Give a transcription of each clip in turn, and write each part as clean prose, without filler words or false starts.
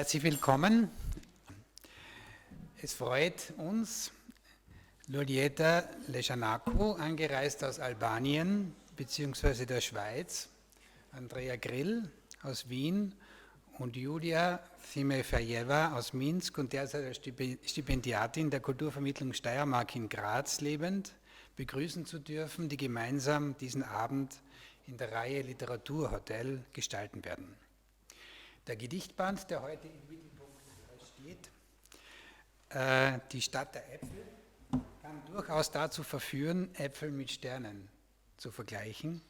Herzlich willkommen. Es freut uns, Luljeta Lleshanaku, angereist aus Albanien bzw. der Schweiz, Andrea Grill aus Wien und Julia Cimafiejeva aus Minsk und derzeit als Stipendiatin der Kulturvermittlung Steiermark in Graz lebend, begrüßen zu dürfen, die gemeinsam diesen Abend in der Reihe Literatur Hotel gestalten werden. Der Gedichtband, der heute im Mittelpunkt steht, die Stadt der Äpfel, kann durchaus dazu verführen, Äpfel mit Sternen zu vergleichen,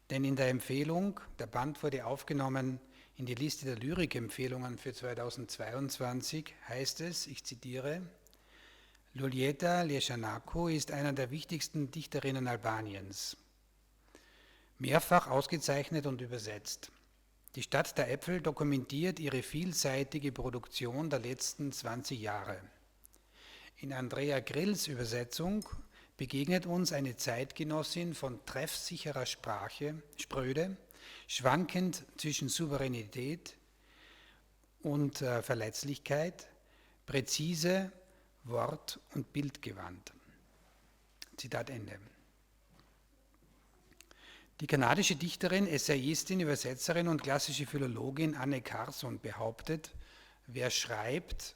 denn in der Empfehlung, der Band wurde aufgenommen in die Liste der Lyrikempfehlungen für 2022, heißt es, ich zitiere, Luljeta Lleshanaku ist einer der wichtigsten Dichterinnen Albaniens, mehrfach ausgezeichnet und übersetzt. Die Stadt der Äpfel dokumentiert ihre vielseitige Produktion der letzten 20 Jahre. In Andrea Grills Übersetzung begegnet uns eine Zeitgenossin von treffsicherer Spröde, schwankend zwischen Souveränität und Verletzlichkeit, präzise, wort- und bildgewandt. Zitat Ende. Die kanadische Dichterin, Essayistin, Übersetzerin und klassische Philologin Anne Carson behauptet, wer schreibt,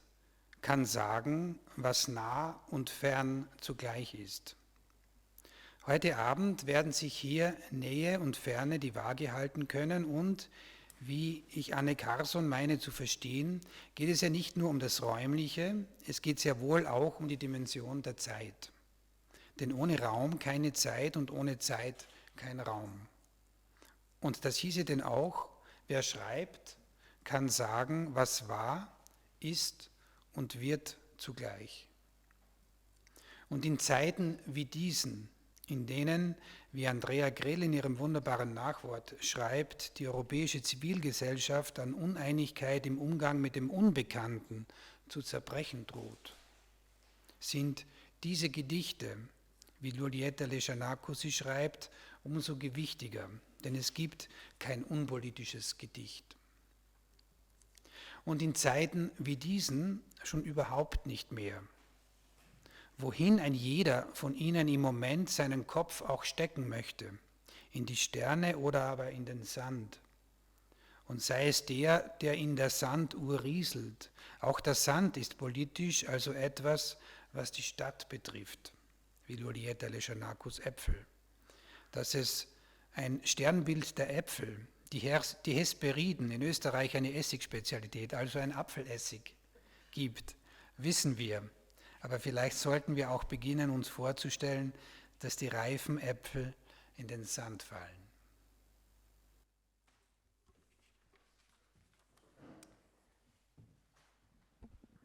kann sagen, was nah und fern zugleich ist. Heute Abend werden sich hier Nähe und Ferne die Waage halten können und, wie ich Anne Carson meine zu verstehen, geht es ja nicht nur um das Räumliche, es geht sehr wohl auch um die Dimension der Zeit. Denn ohne Raum keine Zeit und ohne Zeit kein Raum. Und das hieße denn auch, wer schreibt, kann sagen, was war, ist und wird zugleich. Und in Zeiten wie diesen, in denen, wie Andrea Grill in ihrem wunderbaren Nachwort schreibt, die europäische Zivilgesellschaft an Uneinigkeit im Umgang mit dem Unbekannten zu zerbrechen droht, sind diese Gedichte, wie Luljeta Lleshanaku sie schreibt, umso gewichtiger, denn es gibt kein unpolitisches Gedicht. Und in Zeiten wie diesen schon überhaupt nicht mehr. Wohin ein jeder von Ihnen im Moment seinen Kopf auch stecken möchte, in die Sterne oder aber in den Sand. Und sei es der in der Sanduhr rieselt. Auch der Sand ist politisch, also etwas, was die Stadt betrifft, wie Luljeta Lleshanakus Äpfel. Dass es ein Sternbild der Äpfel, die Hesperiden, in Österreich eine Essigspezialität, also ein Apfelessig, gibt, wissen wir. Aber vielleicht sollten wir auch beginnen, uns vorzustellen, dass die reifen Äpfel in den Sand fallen.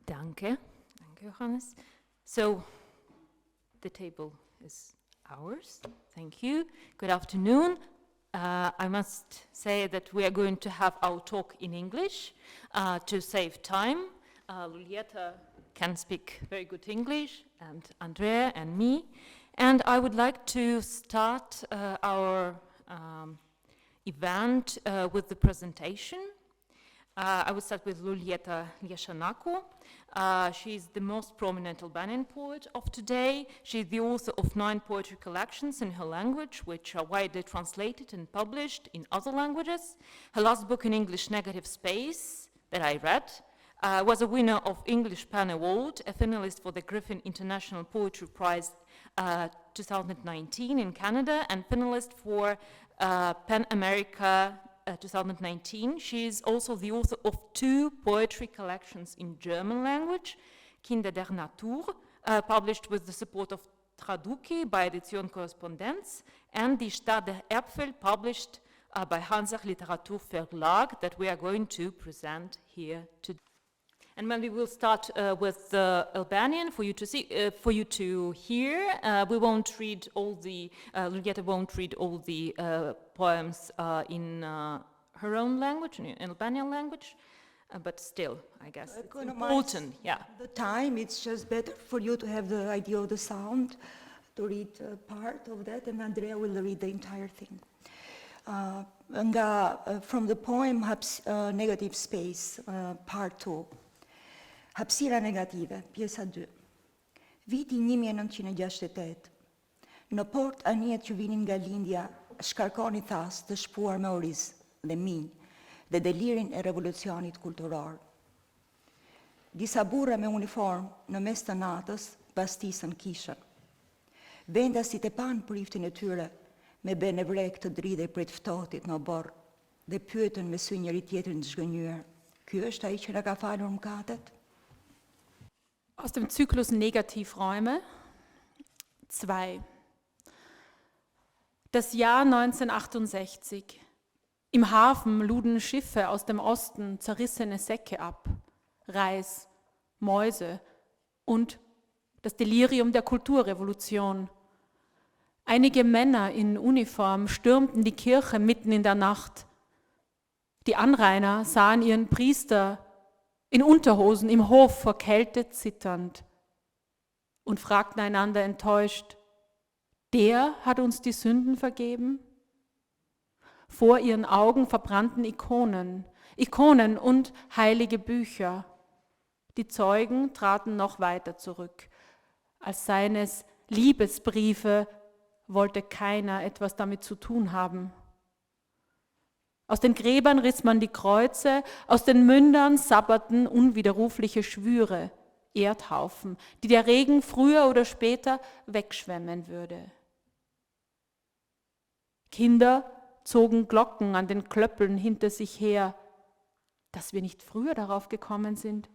Danke, Johannes. So, the table is ours. Thank you. Good afternoon. I must say that we are going to have our talk in English to save time. Luljeta can speak very good English, and Andrea and me. And I would like to start our event with the presentation. I will start with Luljeta Lleshanaku. She's the most prominent Albanian poet of today. She's the author of 9 poetry collections in her language, which are widely translated and published in other languages. Her last book in English, Negative Space, that I read, was a winner of English Pen Award, a finalist for the Griffin International Poetry Prize 2019 in Canada, and finalist for Pen America 2019. She is also the author of 2 poetry collections in German language, Kinder der Natur, published with the support of Traduki by Edition Korrespondenz, and Die Stadt der Äpfel, published by Hansach Literatur Verlag, that we are going to present here today. And when we will start with the Albanian for you to see, for you to hear, we won't read all the, Luljeta won't read all the poems in her own language, in Albanian language, but still, I guess it's important. Yeah. The time, it's just better for you to have the idea of the sound, to read part of that, and Andrea will read the entire thing. From the poem Negative Space, Part 2. Hapësira negative, pjesa 2. Viti 1968. Në port anijet që vinin nga lindja shkarkoni thas të shpuar me oriz dhe minj dhe delirin e revolucionit kulturor. Disa burra me uniform në mes të natës bastisën kishën. Vendasit e panë priftin e tyre me benevrek të dridhe për të ftohtit në borë dhe pyetën me sy njëri tjetrin të zhgënjur. Ky është ai që na ka falur mëkatet? Aus dem Zyklus Negativräume 2. Das Jahr 1968. Im Hafen luden Schiffe aus dem Osten zerrissene Säcke ab. Reis, Mäuse und das Delirium der Kulturrevolution. Einige Männer in Uniform stürmten die Kirche mitten in der Nacht. Die Anrainer sahen ihren Priester in Unterhosen im Hof vor Kälte zitternd und fragten einander enttäuscht: Der hat uns die Sünden vergeben? Vor ihren Augen verbrannten Ikonen und heilige Bücher. Die Zeugen traten noch weiter zurück. Als seien es Liebesbriefe, wollte keiner etwas damit zu tun haben. Aus den Gräbern riss man die Kreuze, aus den Mündern sabberten unwiderrufliche Schwüre, Erdhaufen, die der Regen früher oder später wegschwemmen würde. Kinder zogen Glocken an den Klöppeln hinter sich her, dass wir nicht früher darauf gekommen sind.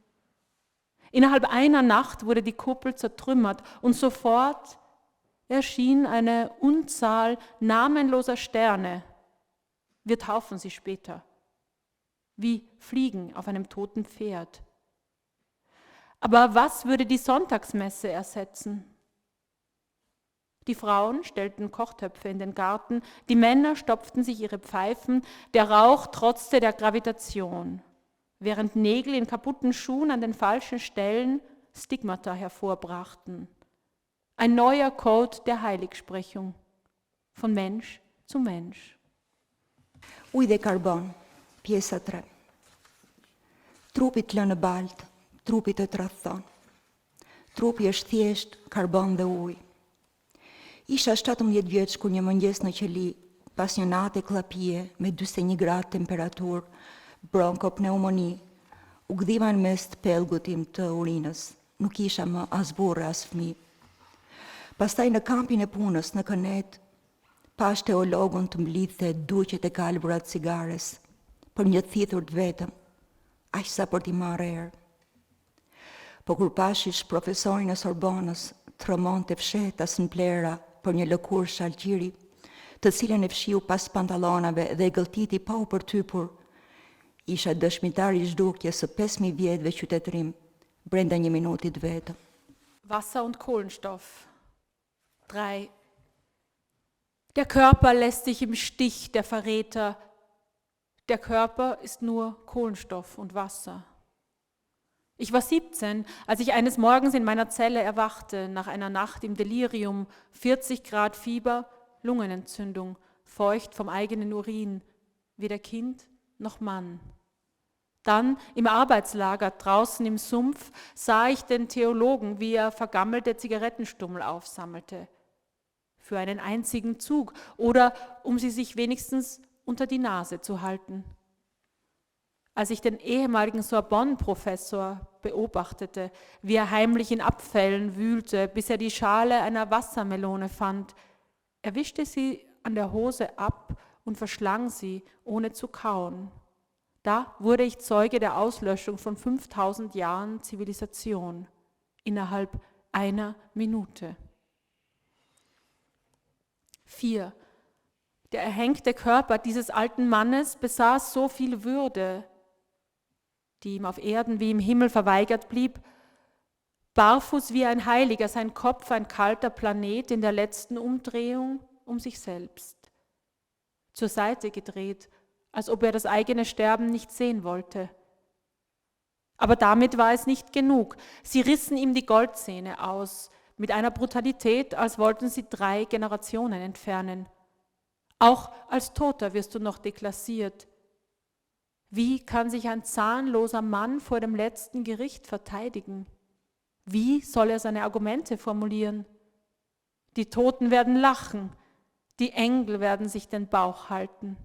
Innerhalb einer Nacht wurde die Kuppel zertrümmert und sofort erschien eine Unzahl namenloser Sterne. Wir taufen sie später, wie Fliegen auf einem toten Pferd. Aber was würde die Sonntagsmesse ersetzen? Die Frauen stellten Kochtöpfe in den Garten, die Männer stopften sich ihre Pfeifen, der Rauch trotzte der Gravitation, während Nägel in kaputten Schuhen an den falschen Stellen Stigmata hervorbrachten. Ein neuer Code der Heiligsprechung, von Mensch zu Mensch. Ujë dhe karbon, pjesa 3. Trupit lënë baltë, trupit të tradhton. Trupi është thjesht karbon dhe ujë. Isha 17 vjeç kur një mëngjes në qeli, pas një nate klapie me 41 gradë temperaturë, bronkopneumoni, u gdhiva në mes të pellgut tim të urinës. Nuk isha më as burrë as fëmijë. Pastaj në kampin e punës në Kënet, pash teologun të mblidhte duqet e kalbura të cigares, për një thithur të vetëm, aq sa për t'i marrë erë. Po kur pashish profesorin e Sorbonës, trëmonte fshetas në plera për një lëkur shalqiri, të cilën e fshiu pas pantallonave dhe e gëlltiti pa u përtypur, isha dëshmitar i zhdukjes së 5000 vjetëve qytetërim brenda një minuti të vetëm. Wasser und Kohlenstoff. 3. Der Körper lässt sich im Stich, der Verräter. Der Körper ist nur Kohlenstoff und Wasser. Ich war 17, als ich eines Morgens in meiner Zelle erwachte, nach einer Nacht im Delirium, 40 Grad Fieber, Lungenentzündung, feucht vom eigenen Urin, weder Kind noch Mann. Dann im Arbeitslager draußen im Sumpf sah ich den Theologen, wie er vergammelte Zigarettenstummel aufsammelte. Für einen einzigen Zug oder um sie sich wenigstens unter die Nase zu halten. Als ich den ehemaligen Sorbonne-Professor beobachtete, wie er heimlich in Abfällen wühlte, bis er die Schale einer Wassermelone fand, er wischte sie an der Hose ab und verschlang sie, ohne zu kauen. Da wurde ich Zeuge der Auslöschung von 5000 Jahren Zivilisation innerhalb einer Minute. 4. Der erhängte Körper dieses alten Mannes besaß so viel Würde, die ihm auf Erden wie im Himmel verweigert blieb, barfuß wie ein Heiliger, sein Kopf ein kalter Planet in der letzten Umdrehung um sich selbst, zur Seite gedreht, als ob er das eigene Sterben nicht sehen wollte. Aber damit war es nicht genug. Sie rissen ihm die Goldzähne aus, mit einer Brutalität, als wollten sie 3 Generationen entfernen. Auch als Toter wirst du noch deklassiert. Wie kann sich ein zahnloser Mann vor dem letzten Gericht verteidigen? Wie soll er seine Argumente formulieren? Die Toten werden lachen, die Engel werden sich den Bauch halten.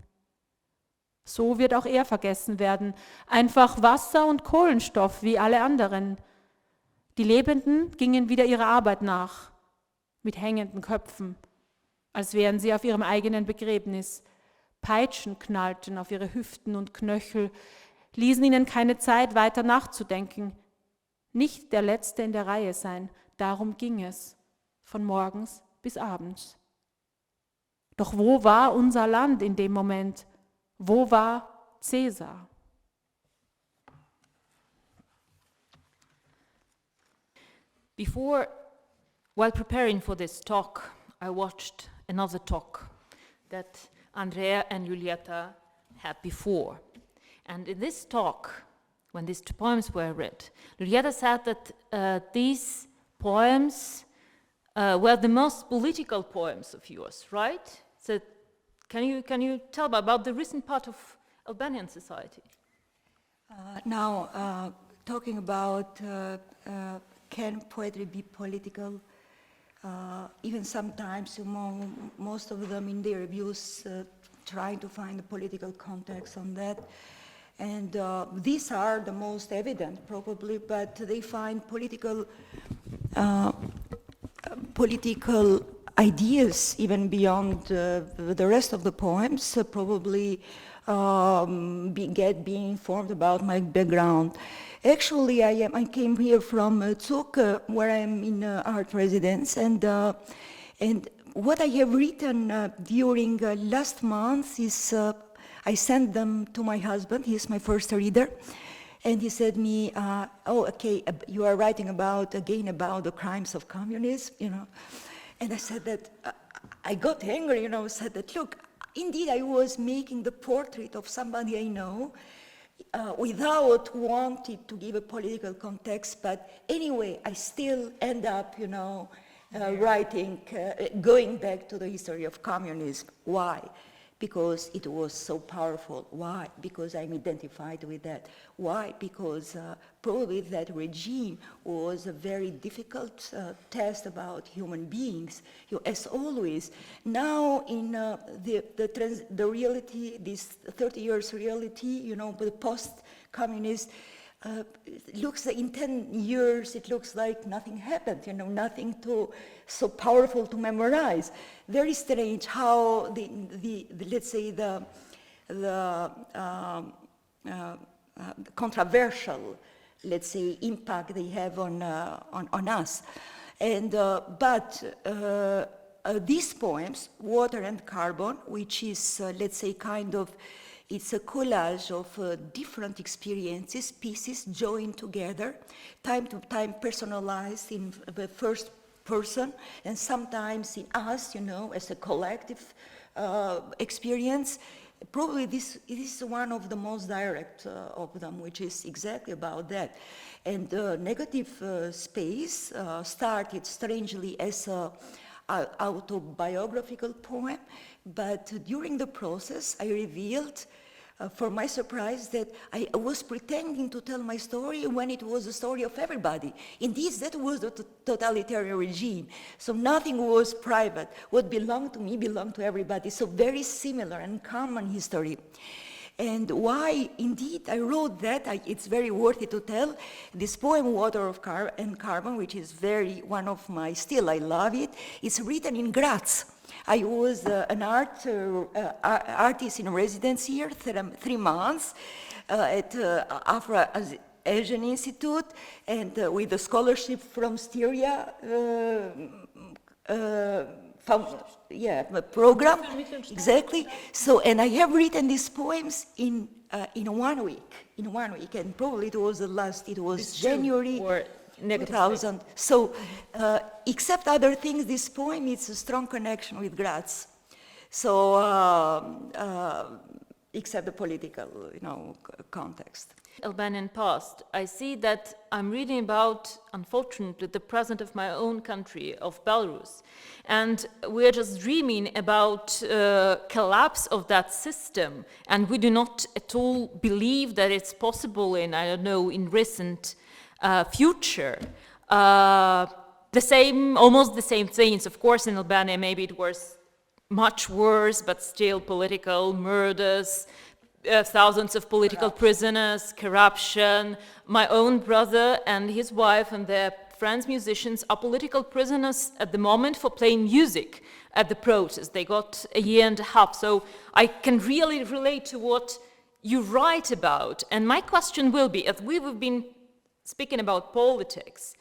So wird auch er vergessen werden, einfach Wasser und Kohlenstoff wie alle anderen. Die Lebenden gingen wieder ihrer Arbeit nach, mit hängenden Köpfen, als wären sie auf ihrem eigenen Begräbnis. Peitschen knallten auf ihre Hüften und Knöchel, ließen ihnen keine Zeit, weiter nachzudenken. Nicht der Letzte in der Reihe sein, darum ging es, von morgens bis abends. Doch wo war unser Land in dem Moment? Wo war Cäsar? While preparing for this talk, I watched another talk that Andrea and Luljeta had before. And in this talk, when these two poems were read, Luljeta said that these poems were the most political poems of yours, right? So can you tell me about the recent part of Albanian society? Now, talking about can poetry be political? Even sometimes among most of them in their reviews trying to find a political context on that. And these are the most evident probably, but they find political ideas even beyond the rest of the poems, probably being informed about my background. Actually, I came here from Zug, where I am in art residence, and what I have written during last month is I sent them to my husband. He's my first reader, and he said me, "Oh, okay, you are writing about the crimes of communism, you know." And I said that I got angry, said that, look, indeed I was making the portrait of somebody I know without wanting to give a political context, but anyway, I still end up, writing, going back to the history of communism. Why? Because it was so powerful. Why? Because I'm identified with that. Why? Because probably that regime was a very difficult test about human beings. As always, now in the reality, this 30 years reality, the post-communist, looks like in 10 years it looks like nothing happened, nothing so powerful to memorize. Very strange how the let's say the controversial, let's say, impact they have on us. And but these poems, Water and Carbon, which is let's say kind of, it's a collage of different experiences, pieces joined together, time to time personalized in the first person, and sometimes in us, as a collective experience. Probably this is one of the most direct of them, which is exactly about that. And Negative Space started strangely as an autobiographical poem, but during the process I revealed, for my surprise, that I was pretending to tell my story when it was the story of everybody. Indeed, that was the totalitarian regime. So nothing was private. What belonged to me belonged to everybody. So very similar and common history. And why, indeed, I wrote that, it's very worthy to tell. This poem, Water and Carbon, which is one of my, still I love it, it's written in Graz. I was an artist in residence here, 3 months, at Afro-Asian Institute, and with a scholarship from Styria program, exactly. So, and I have written these poems in 1 week, and probably it was January 2000. So, except other things, this poem, it's a strong connection with Graz. So, except the political, context. Albanian past, I see that I'm reading about, unfortunately, the present of my own country, of Belarus. And we're just dreaming about collapse of that system. And we do not at all believe that it's possible in, I don't know, in recent future. Almost the same things. Of course, in Albania, maybe it was much worse, but still political murders, thousands of political prisoners, corruption. My own brother and his wife and their friends, musicians, are political prisoners at the moment for playing music at the protest. They got a year and a half. So I can really relate to what you write about. And my question will be, as we've been speaking about politics,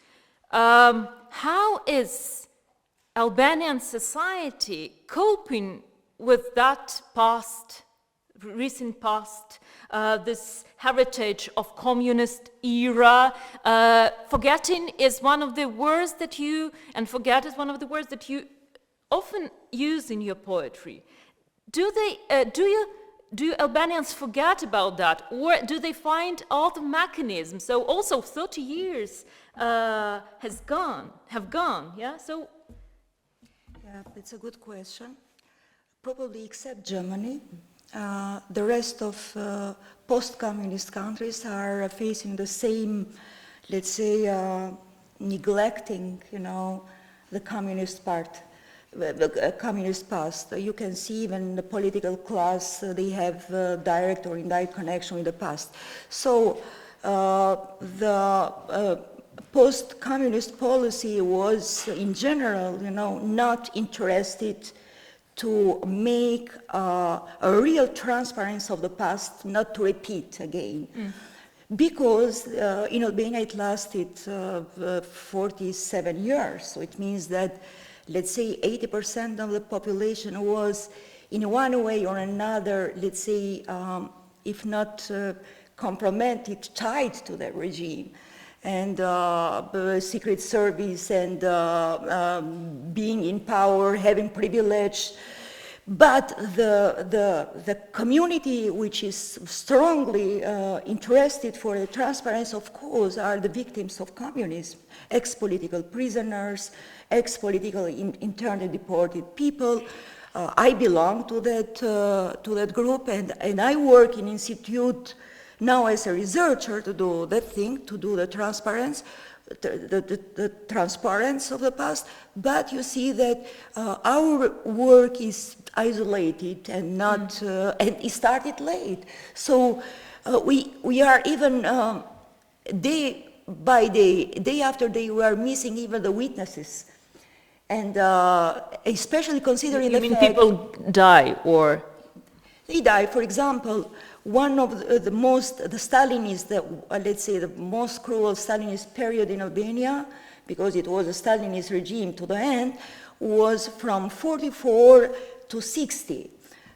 how is Albanian society coping with that past, recent past, this heritage of communist era? Forgetting is one of the words that you, and forget is one of the words that you often use in your poetry. Do Albanians forget about that, or do they find other mechanisms? So also 30 years have gone, yeah? So. Yeah, it's a good question. Probably except Germany. The rest of post-communist countries are facing the same, let's say, neglecting, the communist part, the communist past. You can see even the political class, they have direct or indirect connection with the past. So the post-communist policy was, in general, not interested to make a real transparency of the past, not to repeat again. Because in Albania it lasted 47 years, so it means that, let's say, 80% of the population was, in one way or another, let's say, if not compromised, tied to the regime. And secret service and being in power, having privilege. But the community which is strongly interested for the transparency, of course, are the victims of communism, ex-political prisoners, ex-political internally deported people. I belong to that group, and I work in institute now as a researcher to do that thing, to do the transparency, the transparency of the past. But you see that our work is isolated and not, and it started late. So we are even day by day, day after day, we are missing even the witnesses. And especially considering you mean people die, or? They die. For example, one of the Stalinist, let's say the most cruel Stalinist period in Albania, because it was a Stalinist regime to the end, was from 44 to 60.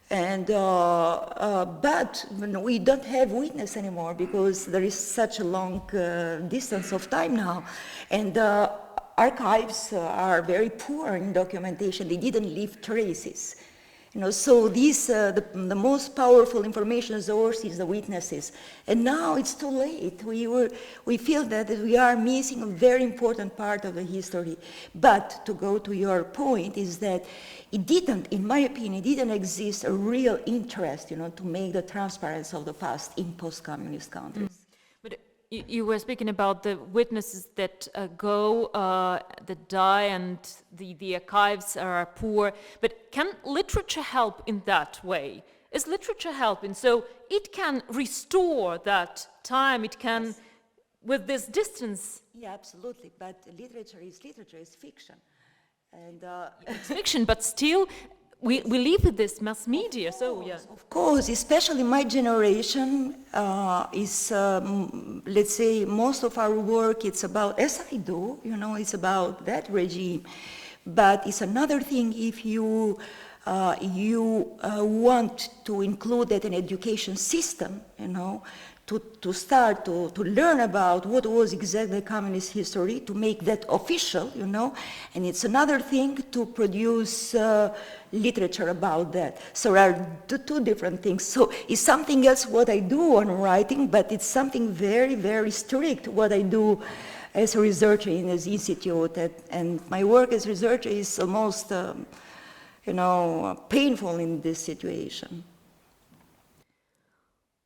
And, but we don't have witness anymore because there is such a long distance of time now. And archives are very poor in documentation. They didn't leave traces. So this, the most powerful information source is the witnesses. And now it's too late. We feel that we are missing a very important part of the history. But to go to your point is that it didn't, in my opinion, it didn't exist a real interest, to make the transparency of the past in post-communist countries. But you were speaking about the witnesses that go, that die, and the archives are poor. But can literature help in that way? Is literature helping? So it can restore that time, it can, yes, with this distance. Yeah, absolutely. But literature is fiction. And it's fiction, but still, we live with this mass media, so yeah. Of course, especially my generation is, let's say, most of our work, it's about, as I do, it's about that regime. But it's another thing if you want to include that in education system, to start to learn about what was exactly communist history, to make that official, you know, and it's another thing to produce literature about that. So there are two different things. So it's something else what I do on writing, but it's something very, very strict what I do as a researcher in this institute. And my work as researcher is almost, painful in this situation.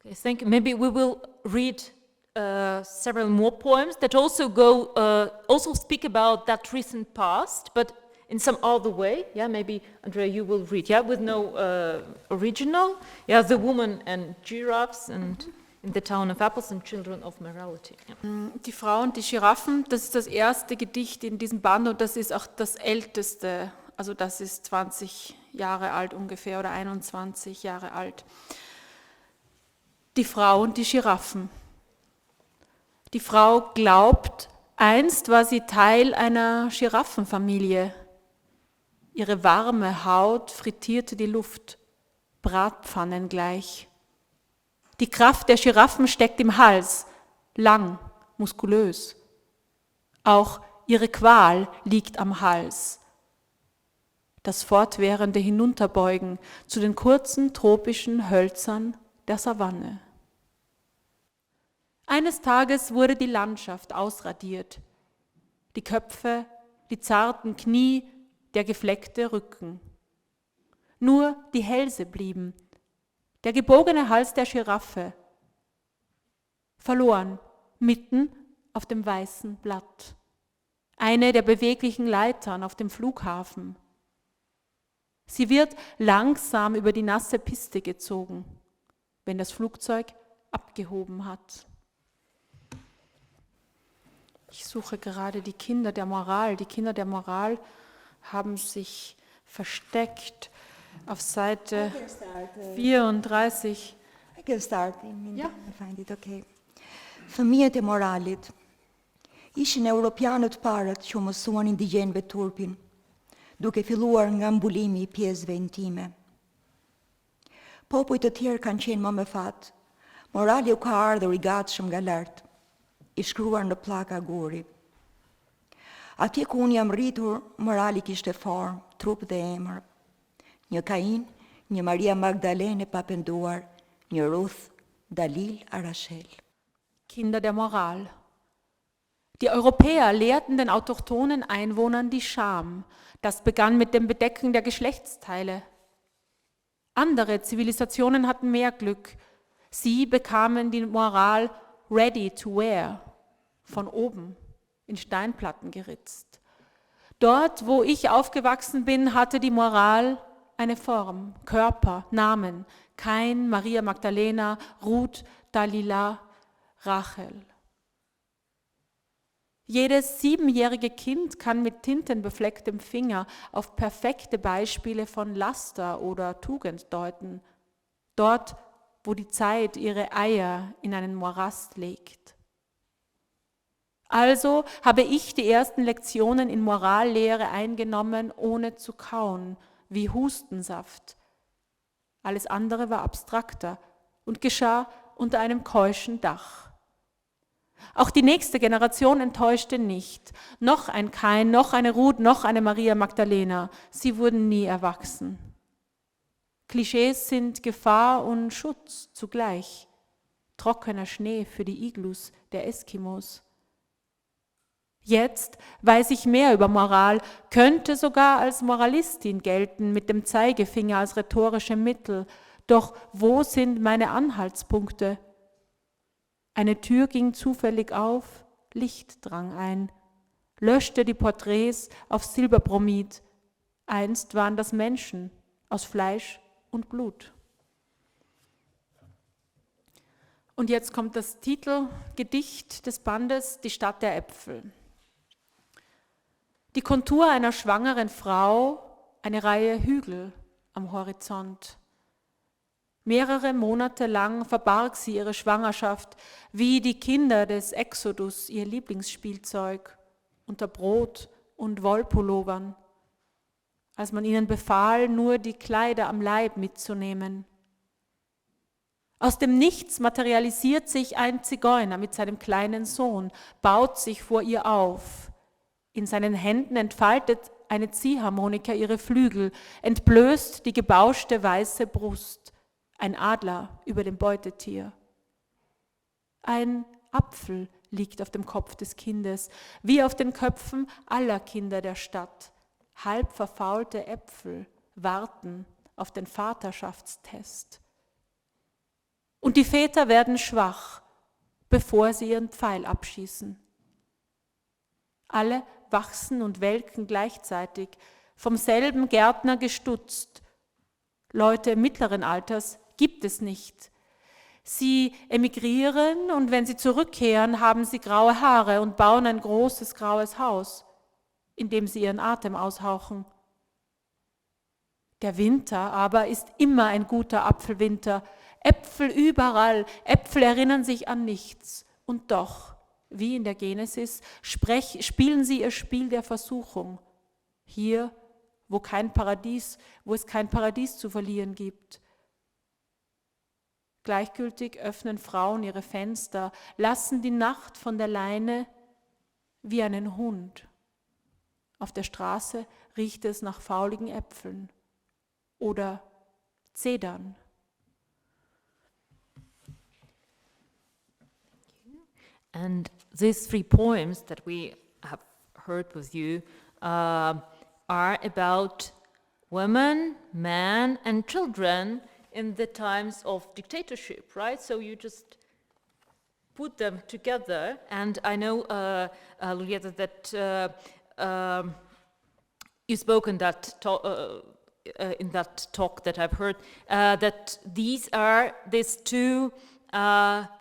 I think maybe we will read several more poems that also speak about that recent past, but in some other way. Yeah, maybe Andrea, you will read. Yeah, with no original. Yeah, The Woman and Giraffes and In the Town of Apples and Children of Morality. Yeah. Die Frau und die Giraffen, das ist das erste Gedicht in diesem Band und das ist auch das älteste. Also das ist 20 Jahre alt ungefähr oder 21 Jahre alt. Die Frau und die Giraffen. Die Frau glaubt, einst war sie Teil einer Giraffenfamilie. Ihre warme Haut frittierte die Luft, Bratpfannen gleich. Die Kraft der Giraffen steckt im Hals, lang, muskulös. Auch ihre Qual liegt am Hals. Das fortwährende Hinunterbeugen zu den kurzen tropischen Hölzern der Savanne. Eines Tages wurde die Landschaft ausradiert. Die Köpfe, die zarten Knie, der gefleckte Rücken. Nur die Hälse blieben, der gebogene Hals der Giraffe, verloren mitten auf dem weißen Blatt. Eine der beweglichen Leitern auf dem Flughafen. Sie wird langsam über die nasse Piste gezogen, wenn das Flugzeug abgehoben hat. Ich suche gerade die Kinder der Moral. Die Kinder der Moral haben sich versteckt auf Seite 34. I can start. Ja. I find it okay. Fëmijët e moralit ishin europianët parët që mësuan indigjenëve turpin, duke filluar nga mbulimi I pjesëve intime. Popujt të tjerë kanë qenë më me fat, morali u ka ardhur I gatshëm nga lart, I shkruar në pllaka guri. Atje ku unë jam rritur, morali kishte formë, trup dhe emër. Një Kain, një Maria Magdalene papenduar, një Ruth, Dalil, Arachel. Kinder der Moral. Die Europäer lehrten den autochthonen Einwohnern die Scham. Das begann mit dem Bedecken der Geschlechtsteile. Andere Zivilisationen hatten mehr Glück. Sie bekamen die Moral ready to wear, von oben, in Steinplatten geritzt. Dort, wo ich aufgewachsen bin, hatte die Moral eine Form, Körper, Namen. Kain, Maria Magdalena, Ruth, Dalila, Rachel. Jedes 7-jährige Kind kann mit tintenbeflecktem Finger auf perfekte Beispiele von Laster oder Tugend deuten. Dort, wo die Zeit ihre Eier in einen Morast legt. Also habe ich die ersten Lektionen in Morallehre eingenommen, ohne zu kauen, wie Hustensaft. Alles andere war abstrakter und geschah unter einem keuschen Dach. Auch die nächste Generation enttäuschte nicht. Noch ein Kain, noch eine Ruth, noch eine Maria Magdalena. Sie wurden nie erwachsen. Klischees sind Gefahr und Schutz zugleich. Trockener Schnee für die Iglus der Eskimos. Jetzt weiß ich mehr über Moral, könnte sogar als Moralistin gelten, mit dem Zeigefinger als rhetorische Mittel. Doch wo sind meine Anhaltspunkte? Eine Tür ging zufällig auf, Licht drang ein, löschte die Porträts auf Silberbromid. Einst waren das Menschen aus Fleisch und Blut. Und jetzt kommt das Titelgedicht des Bandes, Die Stadt der Äpfel. Die Kontur einer schwangeren Frau, eine Reihe Hügel am Horizont. Mehrere Monate lang verbarg sie ihre Schwangerschaft, wie die Kinder des Exodus ihr Lieblingsspielzeug, unter Brot und Wollpullovern, als man ihnen befahl, nur die Kleider am Leib mitzunehmen. Aus dem Nichts materialisiert sich ein Zigeuner mit seinem kleinen Sohn, baut sich vor ihr auf. In seinen Händen entfaltet eine Ziehharmonika ihre Flügel, entblößt die gebauschte weiße Brust, ein Adler über dem Beutetier. Ein Apfel liegt auf dem Kopf des Kindes, wie auf den Köpfen aller Kinder der Stadt. Halb verfaulte Äpfel warten auf den Vaterschaftstest. Und die Väter werden schwach, bevor sie ihren Pfeil abschießen. Alle wachsen und welken gleichzeitig, vom selben Gärtner gestutzt. Leute mittleren Alters gibt es nicht. Sie emigrieren und wenn sie zurückkehren, haben sie graue Haare und bauen ein großes graues Haus, in dem sie ihren Atem aushauchen. Der Winter aber ist immer ein guter Apfelwinter. Äpfel überall, Äpfel erinnern sich an nichts. Und doch, wie in der Genesis, spielen sie ihr Spiel der Versuchung. Hier, wo es kein Paradies zu verlieren gibt. Gleichgültig öffnen Frauen ihre Fenster, lassen die Nacht von der Leine wie einen Hund. Auf der Straße riecht es nach fauligen Äpfeln oder Zedern. And these 3 poems that we have heard with you are about women, men, and children in the times of dictatorship, right? So you just put them together, and I know, Luljeta, that you spoke in that talk that I've heard, that these 2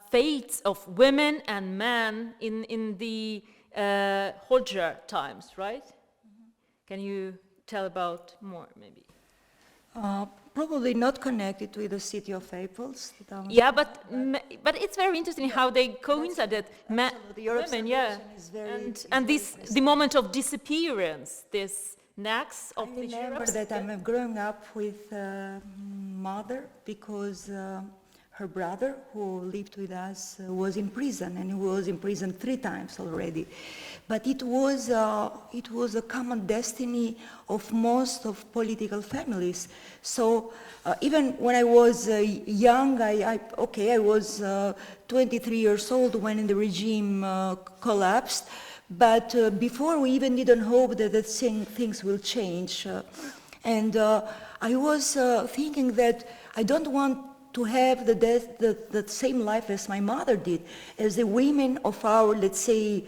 fates of women and men in the Hodja times, right? Mm-hmm. Can you tell about more, maybe? Probably not connected with the city of Apples. Yeah, but it's very interesting how they coincided. Women, yeah, and the moment of disappearance, this next of the I remember that I'm growing up with mother because her brother who lived with us was in prison, and he was in prison 3 times already. But it was a common destiny of most of political families. So even when I was young, I was 23 years old when the regime collapsed. But before, we even didn't hope that things will change. And I was thinking that I don't want to have the same life as my mother did, as the women of our, let's say,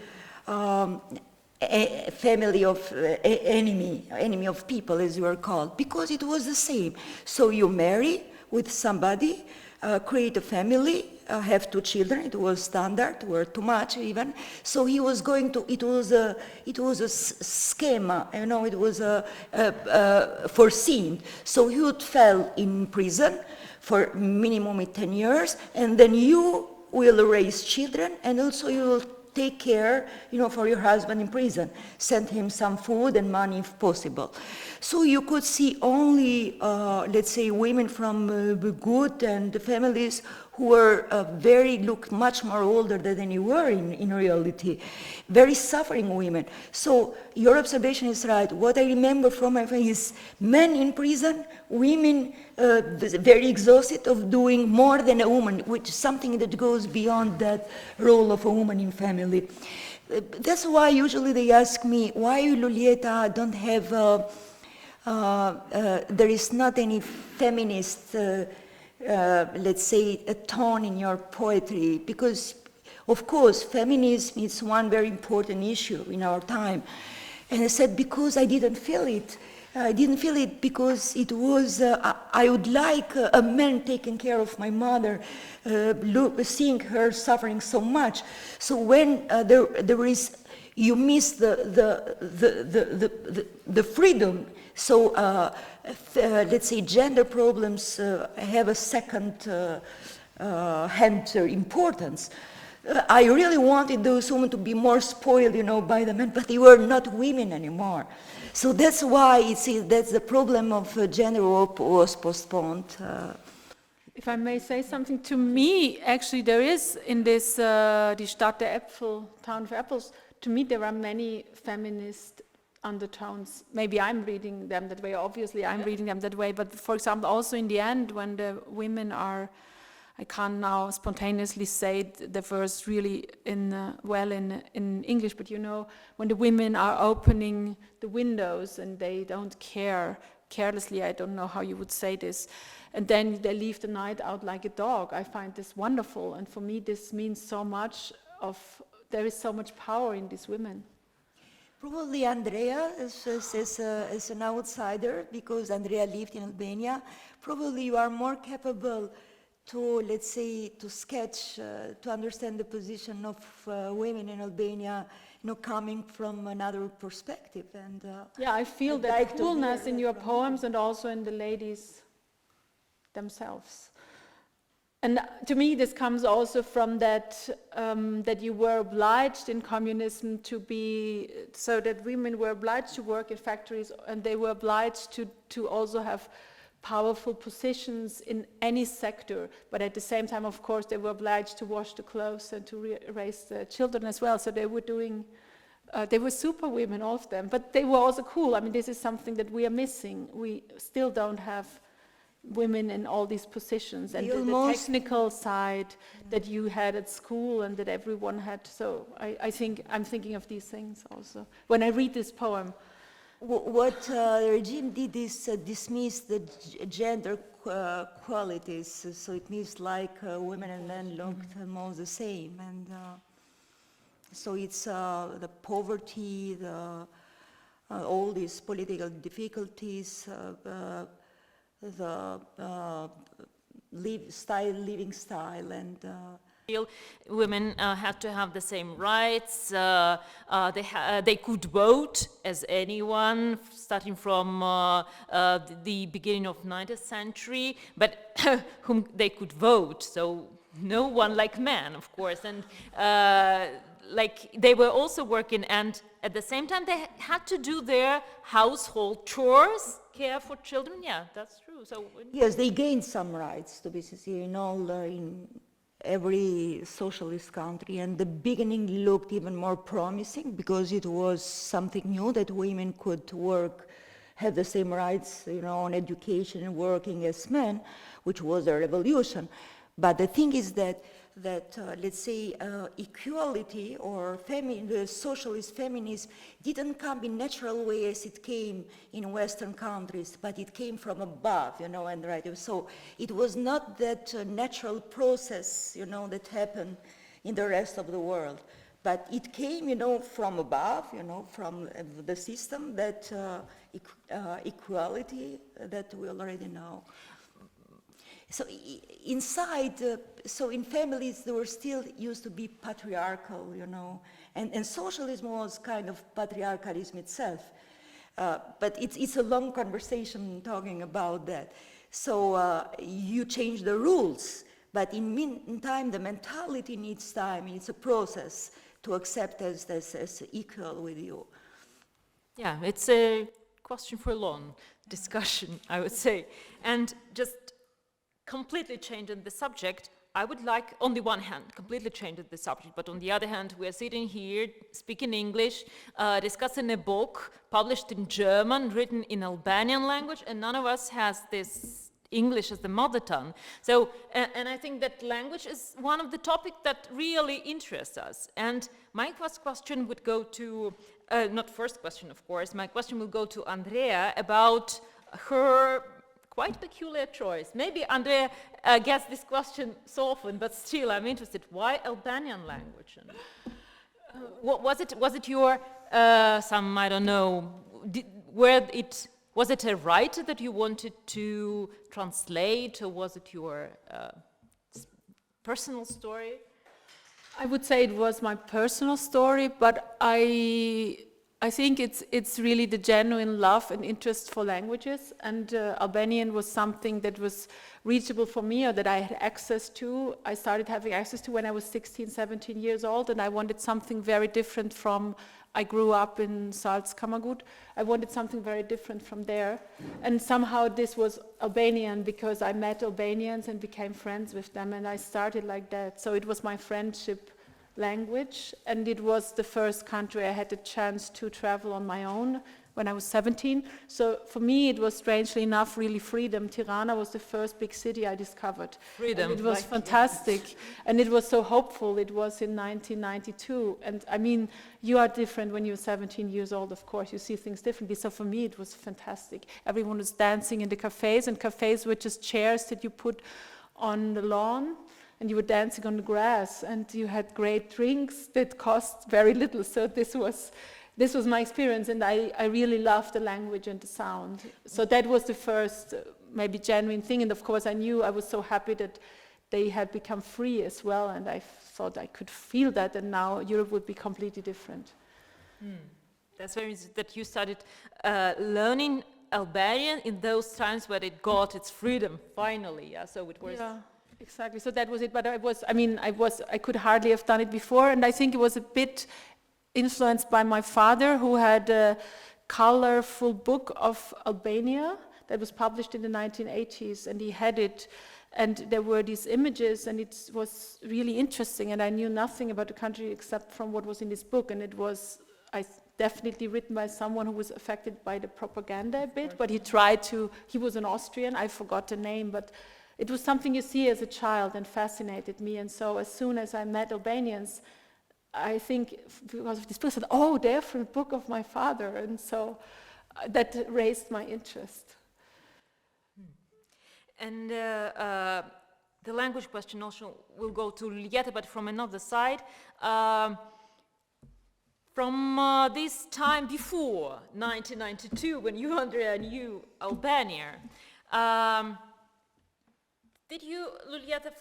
family of enemy of people, as you are called, because it was the same. So you marry with somebody, create a family, have 2 children. It was standard, or too much even. So he was going to. It was a schema, you know. It was foreseen. So he would fall in prison for minimum 10 years, and then you will raise children, and also you will take care, for your husband in prison. Send him some food and money if possible. So you could see only, let's say, women from good and families who were looked much more older than you were in reality. Very suffering women. So your observation is right. What I remember from my family is men in prison, women very exhausted of doing more than a woman, which is something that goes beyond that role of a woman in family. That's why usually they ask me, why Luljeta don't have, there is not any feminist, let's say, a tone in your poetry, because of course feminism is one very important issue in our time. And I said, because I didn't feel it. I didn't feel it because it was, I would like a man taking care of my mother, seeing her suffering so much. So when there is, you miss the freedom. So let's say gender problems have a second hand importance. I really wanted those women to be more spoiled, by the men, but they were not women anymore. So that's why that's the problem of gender was postponed. If I may say something, to me, actually, there is in this, die Stadt der Äpfel, town of apples, to me there are many feminist undertones. Maybe I'm reading them that way, obviously I'm reading them that way, but for example, also in the end, when the women are, I can't now spontaneously say the verse really in English, but you know, when the women are opening the windows and they don't care, carelessly, I don't know how you would say this, and then they leave the night out like a dog. I find this wonderful, and for me this means so much there is so much power in these women. Probably Andrea, as an outsider, because Andrea lived in Albania, probably you are more capable to, let's say, to sketch, to understand the position of women in Albania, you know, coming from another perspective. And yeah, I feel I'd that like to coolness hear in that your from poems and also in the ladies themselves. And to me, this comes also from that that you were obliged in communism to be, so that women were obliged to work in factories, and they were obliged to also have powerful positions in any sector, but at the same time, of course, they were obliged to wash the clothes and to raise the children as well. So they were doing, they were super women, all of them, but they were also cool. I mean, this is something that we are missing. We still don't have women in all these positions, and the technical side that you had at school and that everyone had. So I think I'm thinking of these things also when I read this poem. What the regime did is dismiss the gender qualities, so it means like women and men looked almost the same, and so it's the poverty, all these political difficulties, the living style, and women had to have the same rights. They could vote as anyone, starting from the beginning of 19th century, but whom they could vote. So no one like men, of course, and like they were also working, and at the same time they had to do their household chores, care for children. Yeah, that's true. So yes, they gained some rights, to be sincere, in every socialist country, and the beginning looked even more promising because it was something new that women could work, have the same rights, on education and working as men, which was a revolution. But the thing is that let's say equality or the socialist feminism didn't come in natural way as it came in Western countries, but it came from above, and right. So it was not that natural process, that happened in the rest of the world, but it came, from above, from the system that equality that we already know. So inside, so in families, there were still used to be patriarchal, and socialism was kind of patriarchalism itself. But it's a long conversation talking about that. So you change the rules, but in meantime, the mentality needs time. It's a process to accept as equal with you. Yeah, it's a question for a long discussion, I would say. And just completely changing the subject, I would like, on the one hand, completely changing the subject, but on the other hand, we are sitting here, speaking English, discussing a book published in German, written in Albanian language, and none of us has this English as the mother tongue. So, and I think that language is one of the topics that really interests us. And my first question would go to, not first question, of course, my question will go to Andrea about her quite peculiar choice. Maybe Andrea gets this question so often, but still I'm interested. Why Albanian language? And, what was it? Was it your some, I don't know, was it a writer that you wanted to translate, or was it your personal story? I would say it was my personal story, but I I think it's really the genuine love and interest for languages, and Albanian was something that was reachable for me, or that I had access to. I started having access to when I was 16, 17 years old, and I wanted something very different from, I grew up in Salzkammergut. I wanted something very different from there, and somehow this was Albanian because I met Albanians and became friends with them, and I started like that. So it was my friendship language, and it was the first country I had the chance to travel on my own when I was 17. So for me it was, strangely enough, really freedom. Tirana was the first big city I discovered. Freedom. And it was fantastic, and it was so hopeful. It was in 1992, and I mean, you are different when you're 17 years old, of course, you see things differently. So for me it was fantastic. Everyone was dancing in the cafes, and cafes were just chairs that you put on the lawn, and you were dancing on the grass, and you had great drinks that cost very little. So this was my experience, and I really loved the language and the sound. So that was the first maybe genuine thing, and of course I was so happy that they had become free as well, and I thought I could feel that, and now Europe would be completely different. That's very interesting that you started learning Albanian in those times where it got its freedom, finally. Yeah, so it was... Yeah. Exactly. So that was it. But I could hardly have done it before, and I think it was a bit influenced by my father, who had a colorful book of Albania that was published in the 1980s, and he had it, and there were these images, and it was really interesting, and I knew nothing about the country except from what was in this book, and it was definitely written by someone who was affected by the propaganda a bit, but he was an Austrian, I forgot the name, but it was something you see as a child and fascinated me. And so as soon as I met Albanians, I think because of this book, I said, oh, they're from the book of my father. And so that raised my interest. And the language question also will go to Luljeta, but from another side. From this time before 1992, when you, Andrea, knew Albania, did you, Luljeta,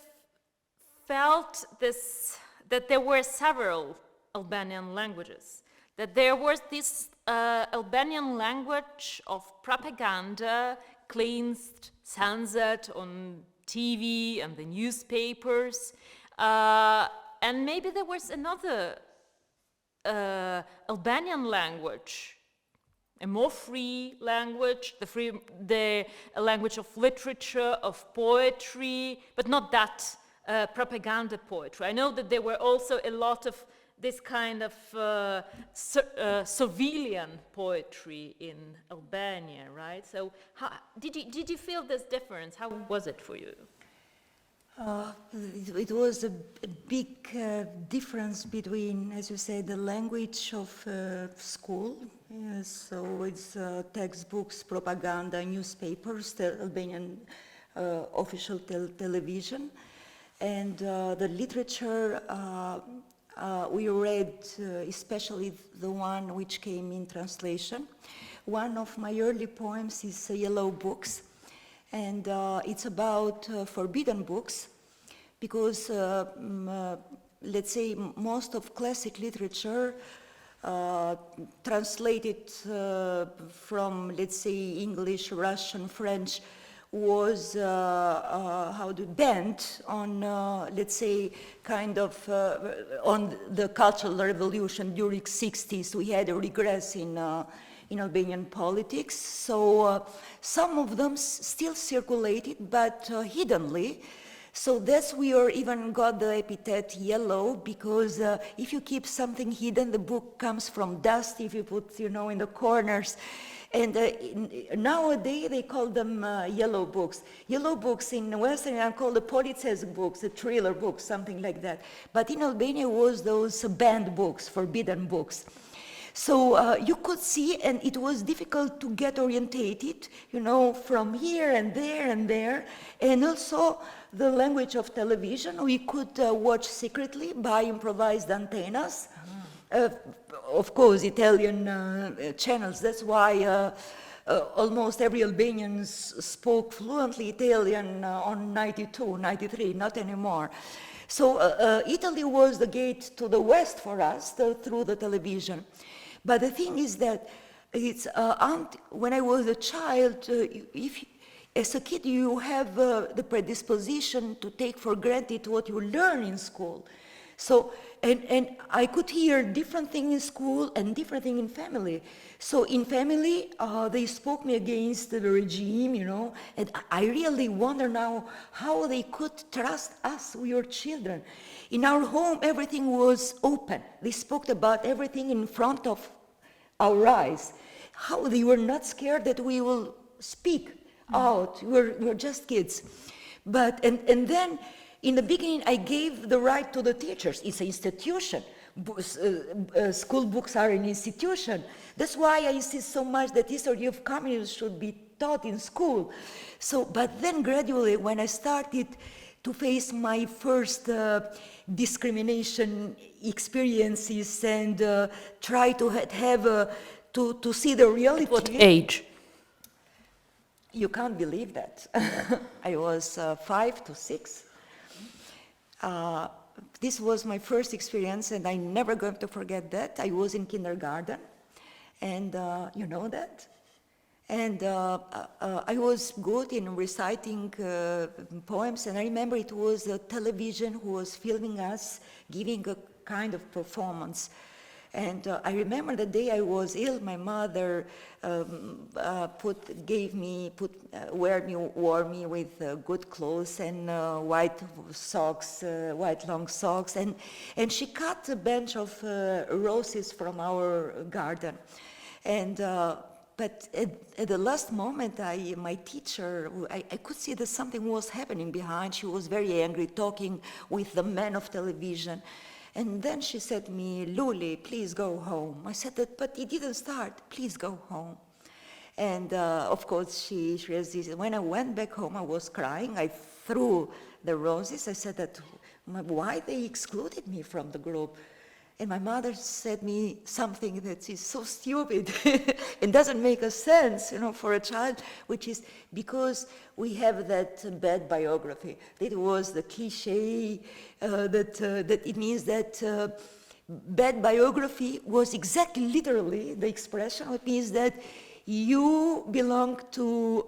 felt this, that there were several Albanian languages, that there was this Albanian language of propaganda, cleansed, censored on TV and the newspapers, and maybe there was another Albanian language, a more free language, the language of literature, of poetry, but not that propaganda poetry. I know that there were also a lot of this kind of civilian poetry in Albania, right? So did you feel this difference? How was it for you? It was a big difference between, as you say, the language of school. So it's textbooks, propaganda, newspapers, the Albanian official television, and the literature. We read especially the one which came in translation. One of my early poems is Yellow Books, and it's about forbidden books, because let's say most of classic literature translated from, let's say, English, Russian, French, was bent on, let's say, kind of on the Cultural Revolution during 60s. We had a regress in Albanian politics. So some of them still circulated, but hiddenly. So that's where even got the epithet yellow, because if you keep something hidden, the book comes from dust if you put, in the corners. And nowadays they call them yellow books. Yellow books in Western are called the police's books, the thriller books, something like that. But in Albania was those banned books, forbidden books. So you could see, and it was difficult to get orientated, from here and there and there. And also the language of television, we could watch secretly by improvised antennas. Of course, Italian channels. That's why almost every Albanian spoke fluently Italian on 92, 93, not anymore. So Italy was the gate to the West for us through the television. But the thing is that it's when I was a child, as a kid you have the predisposition to take for granted what you learn in school. So, and I could hear different things in school and different things in family. So in family, they spoke me against the regime, you know, and I really wonder now how they could trust us, your children. In our home, everything was open. They spoke about everything in front of our eyes. How they were not scared that we will speak out. We're just kids. But, and then, in the beginning, I gave the right to the teachers. It's an institution. School books are an institution. That's why I insist so much that history of communism should be taught in school. So, but then gradually, when I started to face my first discrimination experiences and try to to see the reality. At what age? You can't believe that. I was 5 to 6. This was my first experience, and I'm never going to forget that. I was in kindergarten, and you know that. And I was good in reciting poems, and I remember it was the television who was filming us, giving a kind of performance. And I remember the day I was ill, my mother wore me with good clothes and white socks, white long socks, and she cut a bunch of roses from our garden. And but at the last moment, my teacher, I could see that something was happening behind. She was very angry, talking with the man of television. And then she said to me, "Luli, please go home." I said that, but it didn't start. Please go home. And of course, she resisted. When I went back home, I was crying. I threw the roses. I said that, why they excluded me from the group? And my mother said me something that is so stupid and doesn't make a sense, you know, for a child, which is because we have that bad biography. It was the cliche that it means that bad biography was exactly literally the expression. It means that you belong to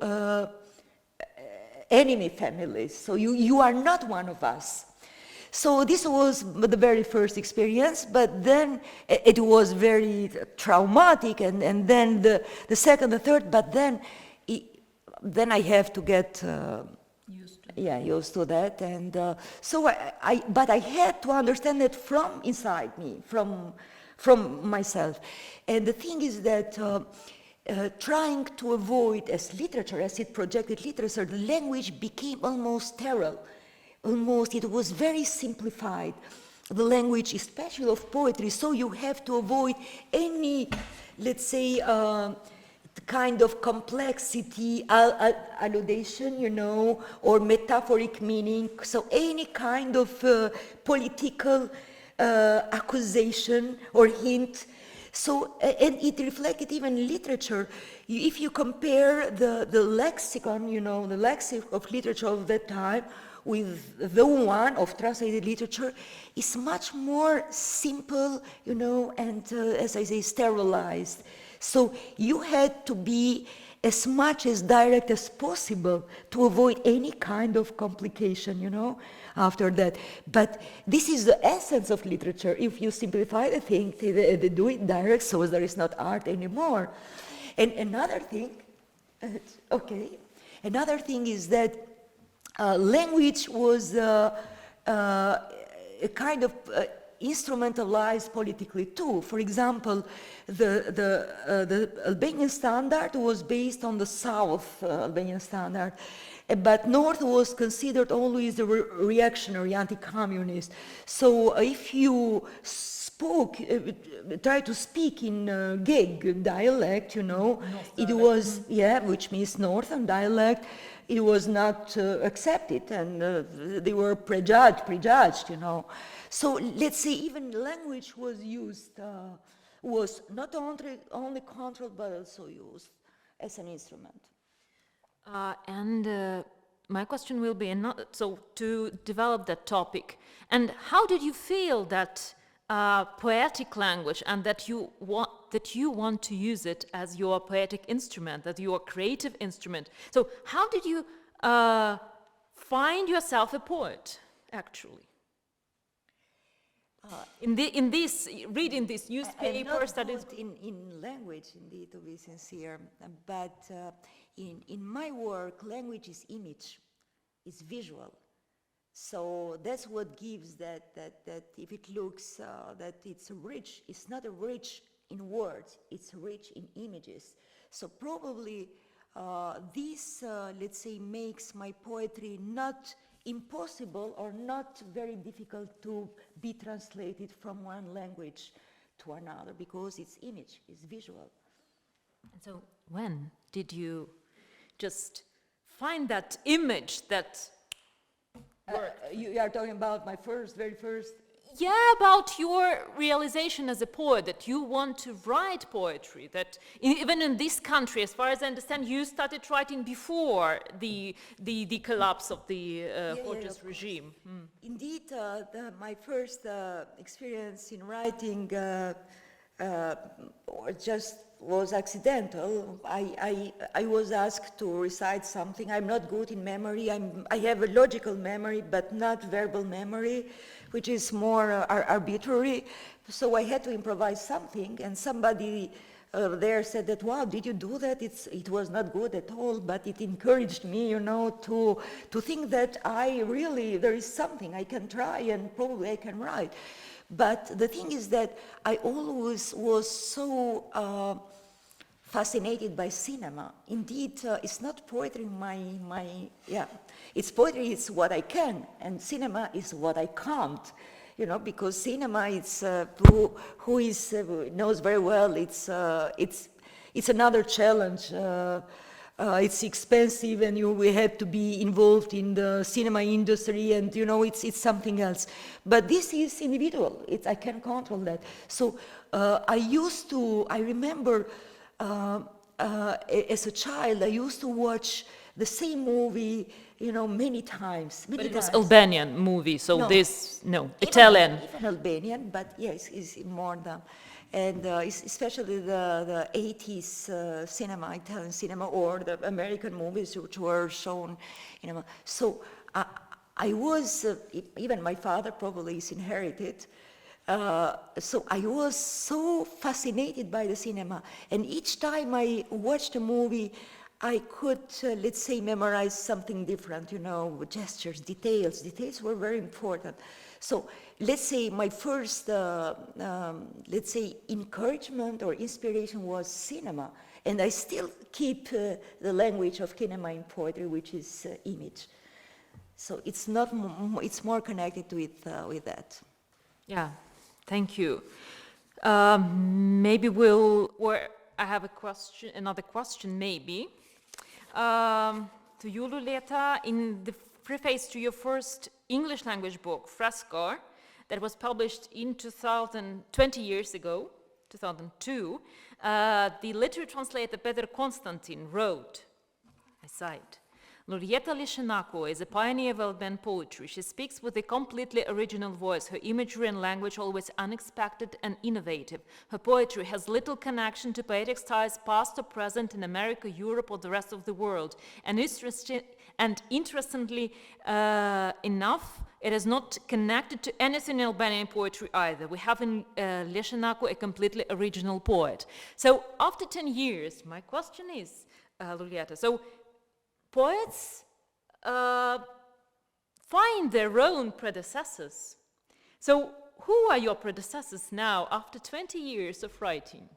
enemy families, so you are not one of us. So this was the very first experience, but then it was very traumatic, and then the second, the third, but then I have to get used to that, and but I had to understand it from inside me, from myself. And the thing is that trying to avoid, as literature, as it projected literature, the language became almost sterile. Almost, it was very simplified, the language, especially of poetry, so you have to avoid any, let's say, kind of complexity, alludation, you know, or metaphoric meaning, so any kind of political accusation or hint. So, and it reflected even in literature. If you compare the lexicon, you know, the lexicon of literature of that time, with the one of translated literature, is much more simple, you know, and as I say, sterilized. So you had to be as much as direct as possible to avoid any kind of complication, you know, after that. But this is the essence of literature. If you simplify the thing, they do it direct, so there is not art anymore. And another thing, another thing is that language was a kind of instrumentalized politically too. For example, the Albanian standard was based on the South Albanian standard, but North was considered always a reactionary, anti-communist. So if you try to speak in Geg dialect, you know, it was, which means Northern dialect, it was not accepted, and they were prejudged, you know. So let's say even language was used, was not only controlled, but also used as an instrument. And my question will be, so to develop that topic, and how did you feel that poetic language, and that you want to use it as your poetic instrument, that your creative instrument. So how did you find yourself a poet, actually? Reading these newspapers, I am not good in language, indeed, to be sincere, but in my work, language is image, it's visual. So that's what gives that if it looks that it's rich, it's not rich in words, it's rich in images. So probably this, let's say, makes my poetry not impossible or not very difficult to be translated from one language to another, because it's image, it's visual. And so when did you just find that image that you are talking about my very first. Yeah, about your realization as a poet, that you want to write poetry, that even in this country, as far as I understand, you started writing before the collapse of the Fortress regime. Indeed, my first experience in writing was accidental. I was asked to recite something. I'm not good in memory. I have a logical memory, but not verbal memory, which is more arbitrary. So I had to improvise something, and somebody there said that, wow, did you do that? It was not good at all, but it encouraged me, to think that there is something I can try, and probably I can write. But the thing is that I always was so fascinated by cinema. Indeed, it's not poetry it's poetry, it's what I can, and cinema is what I can't, because cinema, it's who knows very well, it's another challenge. It's expensive, and we have to be involved in the cinema industry, and it's something else. But this is individual. I can control that. So I remember as a child, I used to watch the same movie, many times. But it was Albanian movie, so Italian. Even Albanian, but yes, it's more than. And especially the 80s cinema, Italian cinema, or the American movies which were shown. So I was, even my father probably is inherited, so I was so fascinated by the cinema. And each time I watched a movie, I could, let's say, memorize something different, gestures, details. Details were very important. So let's say my first, encouragement or inspiration was cinema. And I still keep the language of cinema in poetry, which is image. So it's more connected with that. Yeah, thank you. Maybe I have another question maybe. To you, Luljeta, in the preface to your first English language book, Fresco, that was published in 20 years ago, 2002, the literary translator Peter Constantin wrote, I cite, Luljeta Lleshanaku is a pioneer of Albanian poetry. She speaks with a completely original voice, her imagery and language always unexpected and innovative. Her poetry has little connection to poetic styles past or present in America, Europe, or the rest of the world. And interestingly enough, it is not connected to anything in Albanian poetry either. We have in Lleshanaku a completely original poet. So after 10 years, my question is, Luljeta, so poets find their own predecessors. So who are your predecessors now after 20 years of writing?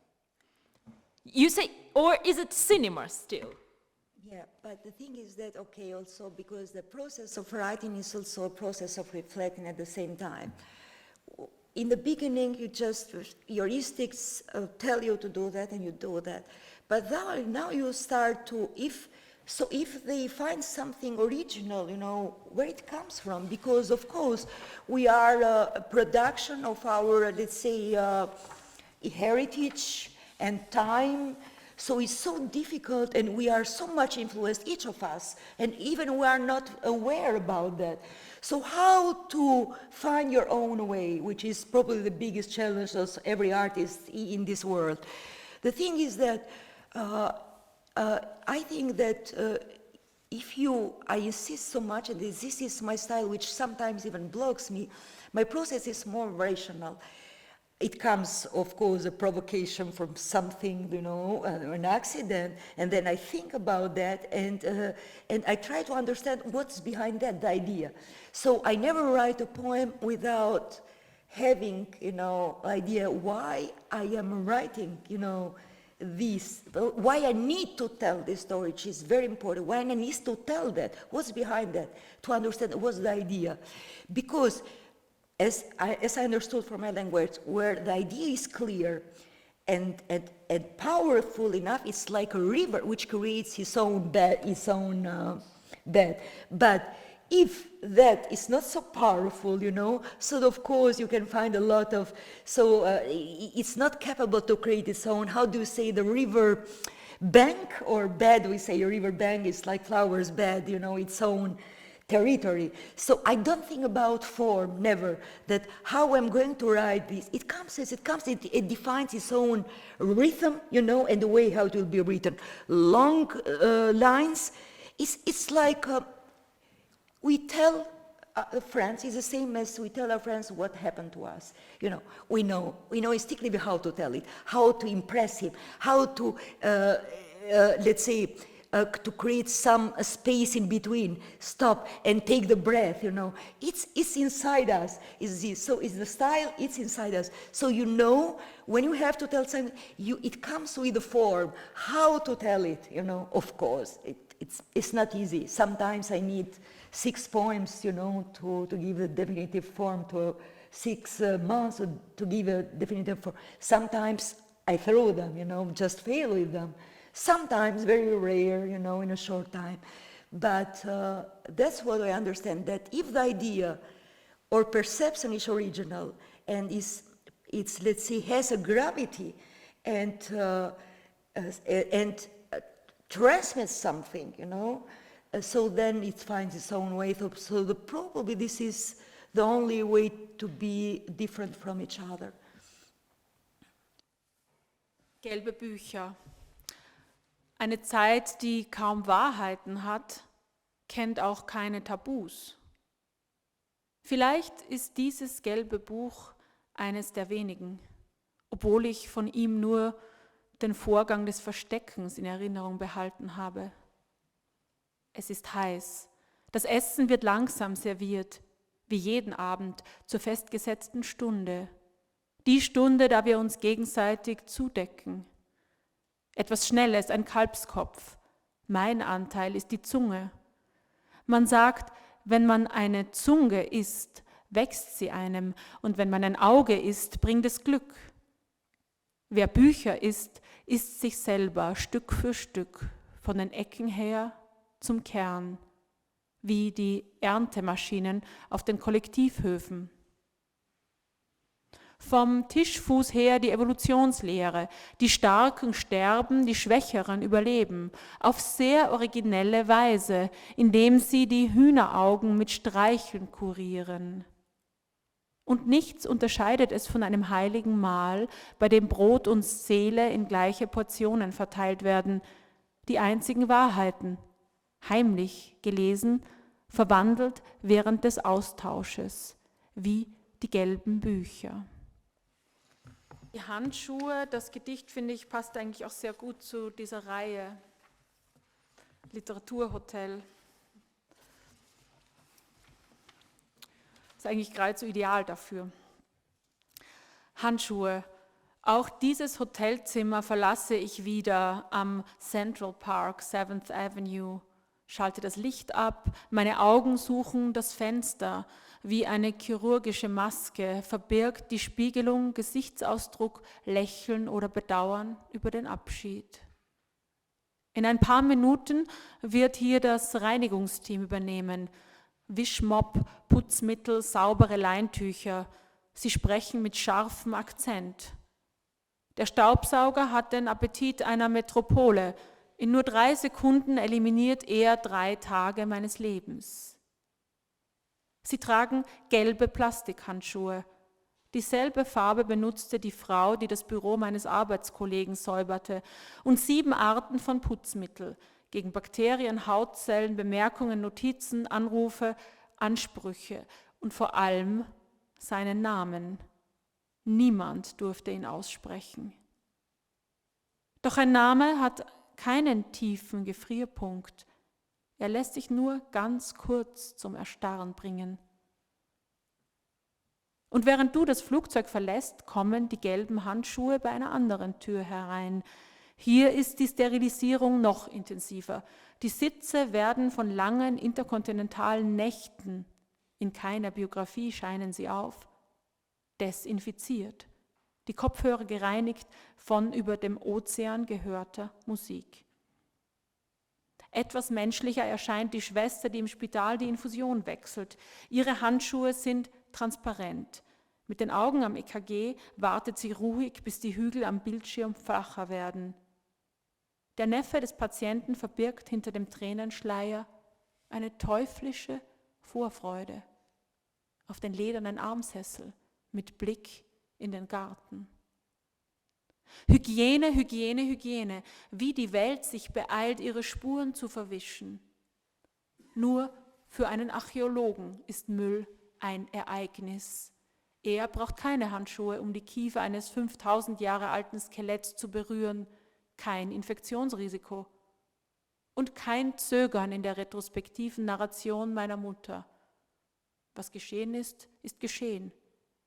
You say, or is it cinema still? Yeah, but the thing is that, also because the process of writing is also a process of reflecting at the same time. In the beginning, your instincts tell you to do that, and you do that. But now you start to, if they find something original, where it comes from, because of course we are a production of our, let's say, heritage and time, so it's so difficult, and we are so much influenced, each of us, and even we are not aware about that. So how to find your own way, which is probably the biggest challenge of every artist in this world. The thing is that I think that I insist so much, and this is my style, which sometimes even blocks me, my process is more rational. It comes, of course, a provocation from something, an accident, and then I think about that, and I try to understand what's behind that, the idea. So I never write a poem without having, idea why I am writing, this, why I need to tell this story, which is very important, why I need to tell that, what's behind that, to understand what's the idea. Because as I understood from my language, where the idea is clear and powerful enough, it's like a river which creates its own bed. But if that is not so powerful, so of course you can find a lot of, it's not capable to create its own, how do you say, the river bank or bed, we say a river bank is like flowers bed, its own territory. So I don't think about form, never, that how I'm going to write this. It comes as it comes, it defines its own rhythm, and the way how it will be written. Long lines, it's like we tell friends, it's the same as we tell our friends what happened to us. We know instinctively how to tell it, how to impress him, how to, let's say, to create some space in between, stop and take the breath, It's inside us, is this. So it's the style, it's inside us. So when you have to tell something, it comes with the form, how to tell it, of course. It's not easy. Sometimes I need 6 poems, to give a definitive form, to 6 months to give a definitive form. Sometimes I throw them, just fail with them. Sometimes very rare, in a short time. But that's what I understand, that if the idea or perception is original and it's let's say, has a gravity and transmits something, so then it finds its own way. So probably this is the only way to be different from each other. Gelbe Bücher. Eine Zeit, die kaum Wahrheiten hat, kennt auch keine Tabus. Vielleicht ist dieses gelbe Buch eines der wenigen, obwohl ich von ihm nur den Vorgang des Versteckens in Erinnerung behalten habe. Es ist heiß. Das Essen wird langsam serviert, wie jeden Abend zur festgesetzten Stunde. Die Stunde, da wir uns gegenseitig zudecken. Etwas Schnelles, ein Kalbskopf. Mein Anteil ist die Zunge. Man sagt, wenn man eine Zunge isst, wächst sie einem, und wenn man ein Auge isst, bringt es Glück. Wer Bücher isst, isst sich selber Stück für Stück, von den Ecken her zum Kern, wie die Erntemaschinen auf den Kollektivhöfen. Vom Tischfuß her die Evolutionslehre, die Starken sterben, die Schwächeren überleben, auf sehr originelle Weise, indem sie die Hühneraugen mit Streicheln kurieren. Und nichts unterscheidet es von einem heiligen Mahl, bei dem Brot und Seele in gleiche Portionen verteilt werden, die einzigen Wahrheiten, heimlich gelesen, verwandelt während des Austausches, wie die gelben Bücher. Die Handschuhe, das Gedicht, finde ich, passt eigentlich auch sehr gut zu dieser Reihe Literatur Hotel. Ist eigentlich geradezu ideal dafür. Handschuhe. Auch dieses Hotelzimmer verlasse ich wieder am Central Park, 7th Avenue. Schalte das Licht ab, meine Augen suchen das Fenster, wie eine chirurgische Maske, verbirgt die Spiegelung, Gesichtsausdruck, Lächeln oder Bedauern über den Abschied. In ein paar Minuten wird hier das Reinigungsteam übernehmen. Wischmopp, Putzmittel, saubere Leintücher. Sie sprechen mit scharfem Akzent. Der Staubsauger hat den Appetit einer Metropole. In nur 3 Sekunden eliminiert er 3 Tage meines Lebens. Sie tragen gelbe Plastikhandschuhe. Dieselbe Farbe benutzte die Frau, die das Büro meines Arbeitskollegen säuberte, und 7 Arten von Putzmittel gegen Bakterien, Hautzellen, Bemerkungen, Notizen, Anrufe, Ansprüche und vor allem seinen Namen. Niemand durfte ihn aussprechen. Doch ein Name hat keinen tiefen Gefrierpunkt. Er lässt sich nur ganz kurz zum Erstarren bringen. Und während du das Flugzeug verlässt, kommen die gelben Handschuhe bei einer anderen Tür herein. Hier ist die Sterilisierung noch intensiver. Die Sitze werden von langen interkontinentalen Nächten, in keiner Biografie scheinen sie auf, desinfiziert. Die Kopfhörer gereinigt von über dem Ozean gehörter Musik. Etwas menschlicher erscheint die Schwester, die im Spital die Infusion wechselt. Ihre Handschuhe sind transparent. Mit den Augen am EKG wartet sie ruhig, bis die Hügel am Bildschirm flacher werden. Der Neffe des Patienten verbirgt hinter dem Tränenschleier eine teuflische Vorfreude auf den ledernen Armsessel mit Blick in den Garten. Hygiene, Hygiene, Hygiene, wie die Welt sich beeilt, ihre Spuren zu verwischen. Nur für einen Archäologen ist Müll ein Ereignis. Er braucht keine Handschuhe, um die Kiefer eines 5000 Jahre alten Skeletts zu berühren, kein Infektionsrisiko und kein Zögern in der retrospektiven Narration meiner Mutter. Was geschehen ist, ist geschehen,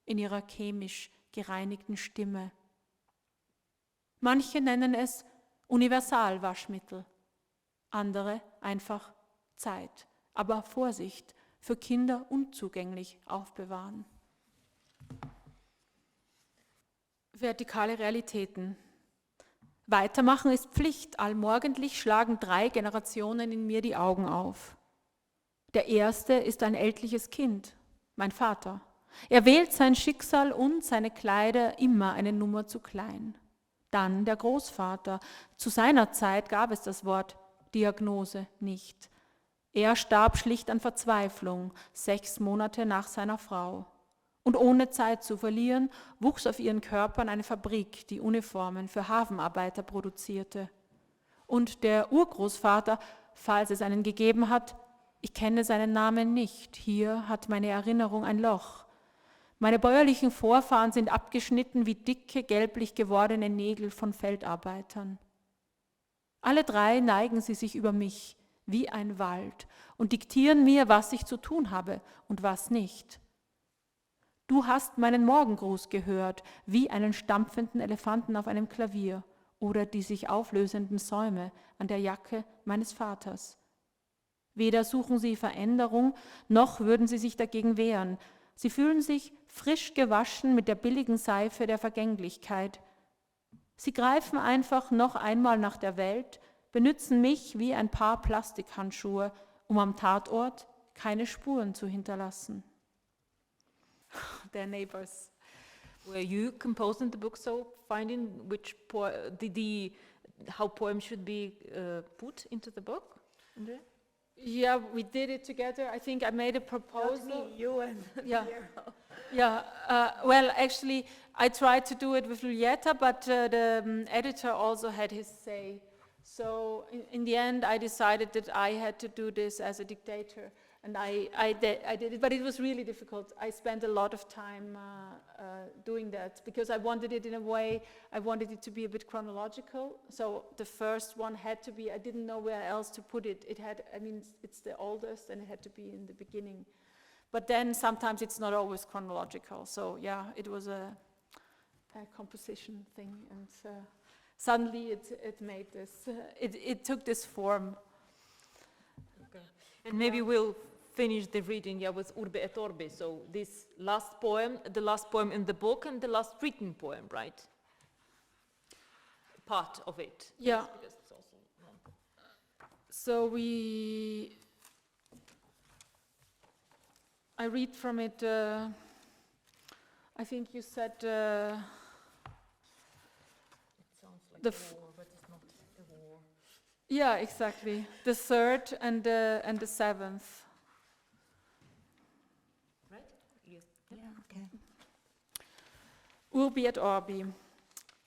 in ihrer chemisch gereinigten Stimme. Manche nennen es Universalwaschmittel, andere einfach Zeit. Aber Vorsicht, für Kinder unzugänglich aufbewahren. Vertikale Realitäten. Weitermachen ist Pflicht. Allmorgendlich schlagen 3 Generationen in mir die Augen auf. Der erste ist ein ältliches Kind, mein Vater. Er wählt sein Schicksal und seine Kleider immer eine Nummer zu klein. Dann der Großvater. Zu seiner Zeit gab es das Wort Diagnose nicht. Er starb schlicht an Verzweiflung, 6 Monate nach seiner Frau. Und ohne Zeit zu verlieren, wuchs auf ihren Körpern eine Fabrik, die Uniformen für Hafenarbeiter produzierte. Und der Urgroßvater, falls es einen gegeben hat, ich kenne seinen Namen nicht, hier hat meine Erinnerung ein Loch. Meine bäuerlichen Vorfahren sind abgeschnitten wie dicke, gelblich gewordene Nägel von Feldarbeitern. Alle 3 neigen sie sich über mich wie ein Wald und diktieren mir, was ich zu tun habe und was nicht. Du hast meinen Morgengruß gehört, wie einen stampfenden Elefanten auf einem Klavier oder die sich auflösenden Säume an der Jacke meines Vaters. Weder suchen sie Veränderung, noch würden sie sich dagegen wehren. Sie fühlen sich frisch gewaschen mit der billigen Seife der Vergänglichkeit. Sie greifen einfach noch einmal nach der Welt, benützen mich wie ein paar Plastikhandschuhe, um am Tatort keine Spuren zu hinterlassen. Their neighbors. Were you composing the book, so finding which how poems should be put into the book? Andrea? Yeah, we did it together. I think I made a proposal. Not me, you and Yeah. Piero. Yeah, well, actually, I tried to do it with Luljeta, but the editor also had his say. So in the end, I decided that I had to do this as a dictator, and I did it, but it was really difficult. I spent a lot of time doing that because I wanted it in a way, I wanted it to be a bit chronological. So the first one had to be, I didn't know where else to put it. It had, I mean, it's the oldest, and it had to be in the beginning. But then sometimes it's not always chronological. So yeah, it was a composition thing, and suddenly it made this, it took this form. Okay. And maybe we'll finish the reading with Urbe et Orbe. So this last poem, the last poem in the book, and the last written poem, right? Part of it. Yeah. Yes, because it's also So I read from it, I think you said it sounds like the a war, but it's not a war. yeah, exactly, the 3rd and the 7th. Yeah, okay. Urbi et Orbi.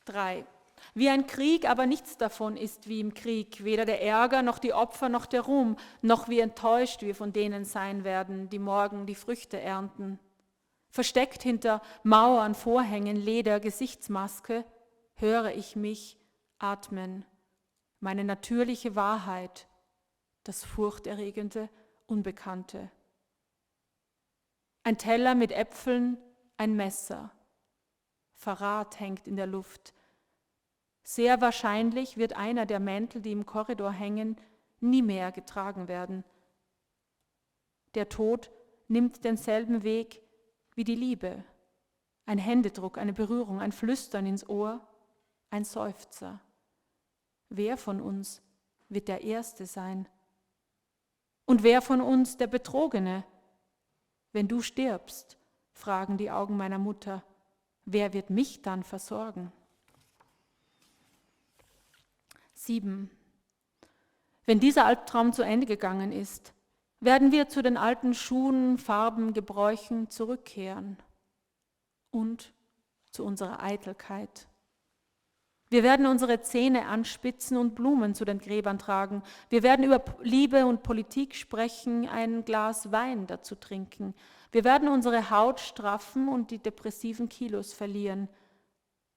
3. Wie ein Krieg, aber nichts davon ist wie im Krieg, weder der Ärger noch die Opfer noch der Ruhm, noch wie enttäuscht wir von denen sein werden, die morgen die Früchte ernten. Versteckt hinter Mauern, Vorhängen, Leder, Gesichtsmaske, höre ich mich atmen, meine natürliche Wahrheit, das furchterregende Unbekannte. Ein Teller mit Äpfeln, ein Messer. Verrat hängt in der Luft. Sehr wahrscheinlich wird einer der Mäntel, die im Korridor hängen, nie mehr getragen werden. Der Tod nimmt denselben Weg wie die Liebe. Ein Händedruck, eine Berührung, ein Flüstern ins Ohr, ein Seufzer. Wer von uns wird der Erste sein? Und wer von uns der Betrogene? Wenn du stirbst, fragen die Augen meiner Mutter, wer wird mich dann versorgen? 7. Wenn dieser Albtraum zu Ende gegangen ist, werden wir zu den alten Schuhen, Farben, Gebräuchen zurückkehren und zu unserer Eitelkeit. Wir werden unsere Zähne anspitzen und Blumen zu den Gräbern tragen. Wir werden über Liebe und Politik sprechen, ein Glas Wein dazu trinken. Wir werden unsere Haut straffen und die depressiven Kilos verlieren.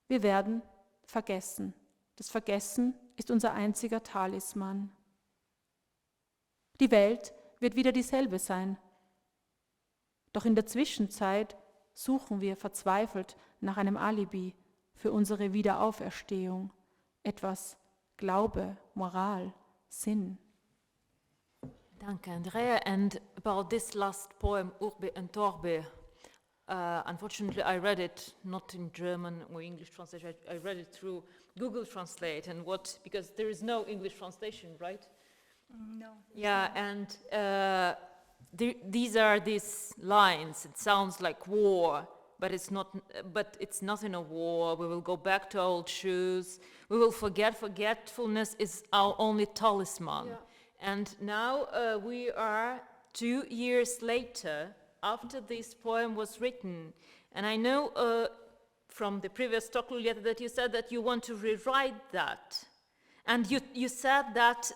Wir werden vergessen. Das Vergessen ist unser einziger Talisman. Die Welt wird wieder dieselbe sein. Doch in der Zwischenzeit suchen wir verzweifelt nach einem Alibi für unsere Wiederauferstehung, etwas Glaube, Moral, Sinn. Danke, Andrea. And about this last poem, Urbi et Orbi, unfortunately I read it not in German or English translation. I read it through Google Translate, and because there is no English translation, right? No. Yeah, and these are these lines. It sounds like war, but it's not. But it's not in a war. We will go back to old shoes. We will forget. Forgetfulness is our only talisman. Yeah. And now we are 2 years later after this poem was written, and I know from the previous talk, Luljeta, that you said that you want to rewrite that, and you said that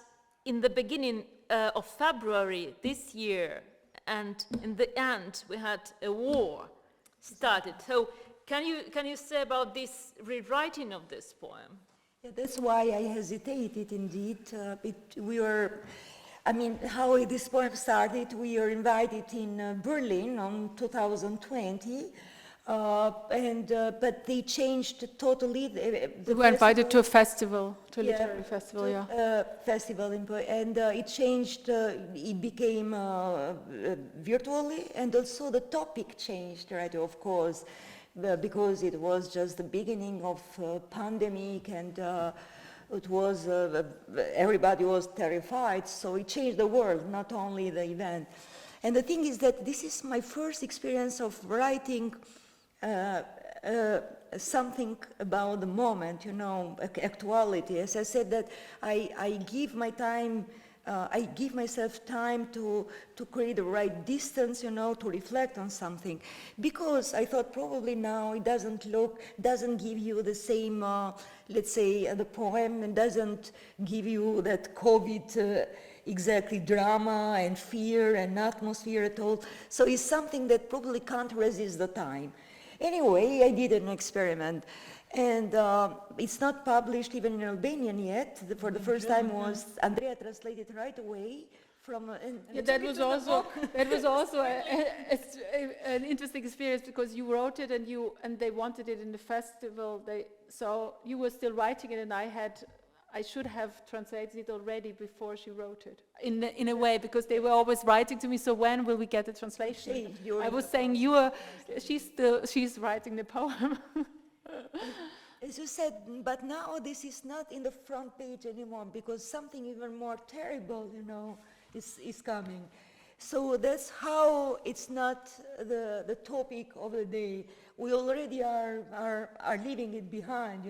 in the beginning of February this year, and in the end we had a war started. So can you say about this rewriting of this poem? Yeah, that's why I hesitated indeed. How this poem started, we were invited in Berlin on 2020, but they changed totally. We were invited to a festival, to a literary festival, festival, and it changed, it became virtually, and also the topic changed, right, of course, because it was just the beginning of pandemic, and it was, everybody was terrified, so it changed the world, not only the event. And the thing is that this is my first experience of writing something about the moment, actuality. As I said, that I give my time, I give myself time to create the right distance, to reflect on something. Because I thought probably now it doesn't give you the same, let's say, the poem, and doesn't give you that COVID exactly drama and fear and atmosphere at all. So it's something that probably can't resist the time. Anyway, I did an experiment, and it's not published even in Albanian yet. For the first time was Andrea translated right away from. That was also an interesting experience, because you wrote it and they wanted it in the festival. So you were still writing it, and I should have translated it already before she wrote it, in a way, because they were always writing to me, so when will we get the translation? I was saying she's writing the poem. As you said, but now this is not in the front page anymore, because something even more terrible, is coming. So that's how it's not the topic of the day. We already are leaving it behind,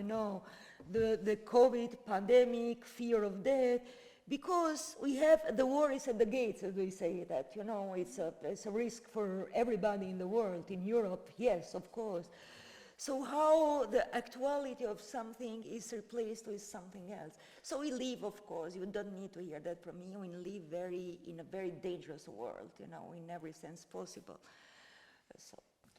the COVID pandemic, fear of death, because we have the war is at the gates, as we say that, you know, it's a risk for everybody in the world, in Europe, yes, of course. So how the actuality of something is replaced with something else. So we live, of course, you don't need to hear that from me, we live in a very dangerous world, you know, in every sense possible. So.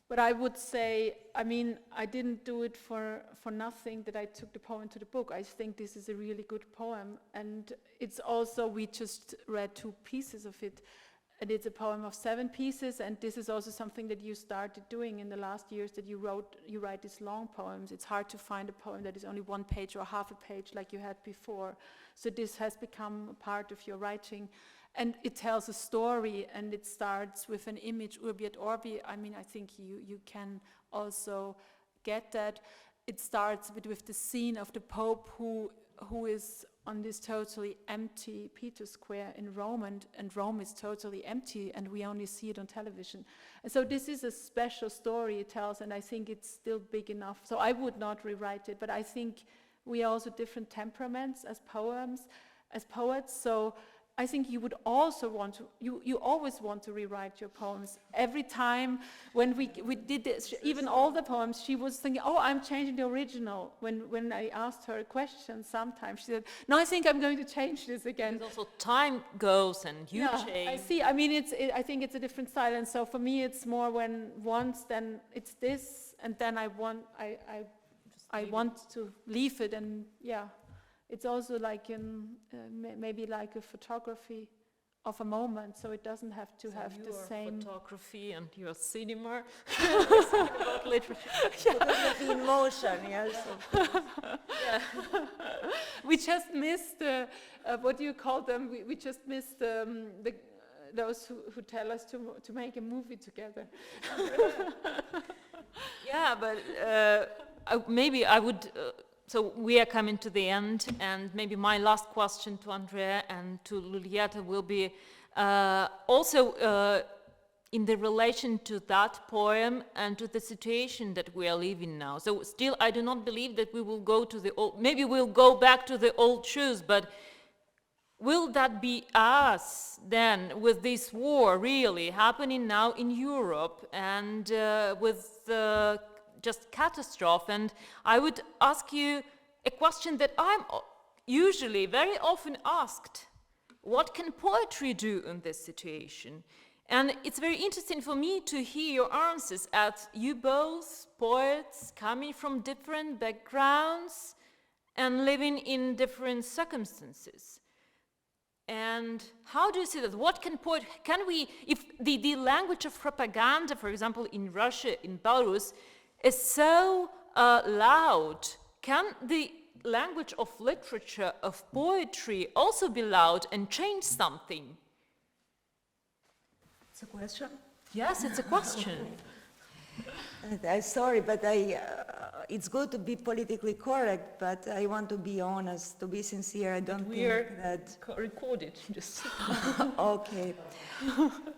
But I would say, I mean, I didn't do it for nothing that I took the poem to the book. I think this is a really good poem. And it's also, we just read 2 pieces of it. And it's a poem of 7 pieces. And this is also something that you started doing in the last years, that you write these long poems. It's hard to find a poem that is only 1 page or half a page like you had before. So this has become a part of your writing. And it tells a story, and it starts with an image, urbi et orbi. I mean, I think you can also get that. It starts with the scene of the Pope who is on this totally empty Peter Square in Rome, and Rome is totally empty, and we only see it on television. And so this is a special story it tells, and I think it's still big enough. So I would not rewrite it, but I think we are also different temperaments as poets, so I think you would also want to, you always want to rewrite your poems. Every time when we did this, even all the poems, she was thinking, oh, I'm changing the original. When I asked her a question sometimes, she said, no, I think I'm going to change this again. Because also time goes and you change. I see, I mean, I think it's a different style, and so for me it's more when once, then it's this, and then I want to leave it, and yeah. It's also like maybe like a photography of a moment, so it doesn't have to have the same photography and your cinema. About literature. Photography in motion, yes. Yeah. We just missed what do you call them? We just missed those who tell us to make a movie together. Yeah, but maybe I would. So we are coming to the end, and maybe my last question to Andrea and to Luljeta will be also in the relation to that poem and to the situation that we are living now. So still, I do not believe that we will go to the old, maybe we'll go back to the old shoes, but will that be us then with this war really happening now in Europe and with the just catastrophe? And I would ask you a question that I'm usually very often asked. What can poetry do in this situation? And it's very interesting for me to hear your answers, as you both poets coming from different backgrounds and living in different circumstances. And how do you see that? What can we, if the language of propaganda, for example, in Russia, in Belarus, is so loud, can the language of literature, of poetry, also be loud and change something? It's a question? Yes, it's a question. I'm sorry, but it's good to be politically correct, but I want to be honest, to be sincere. I don't think that... recorded, just... Okay.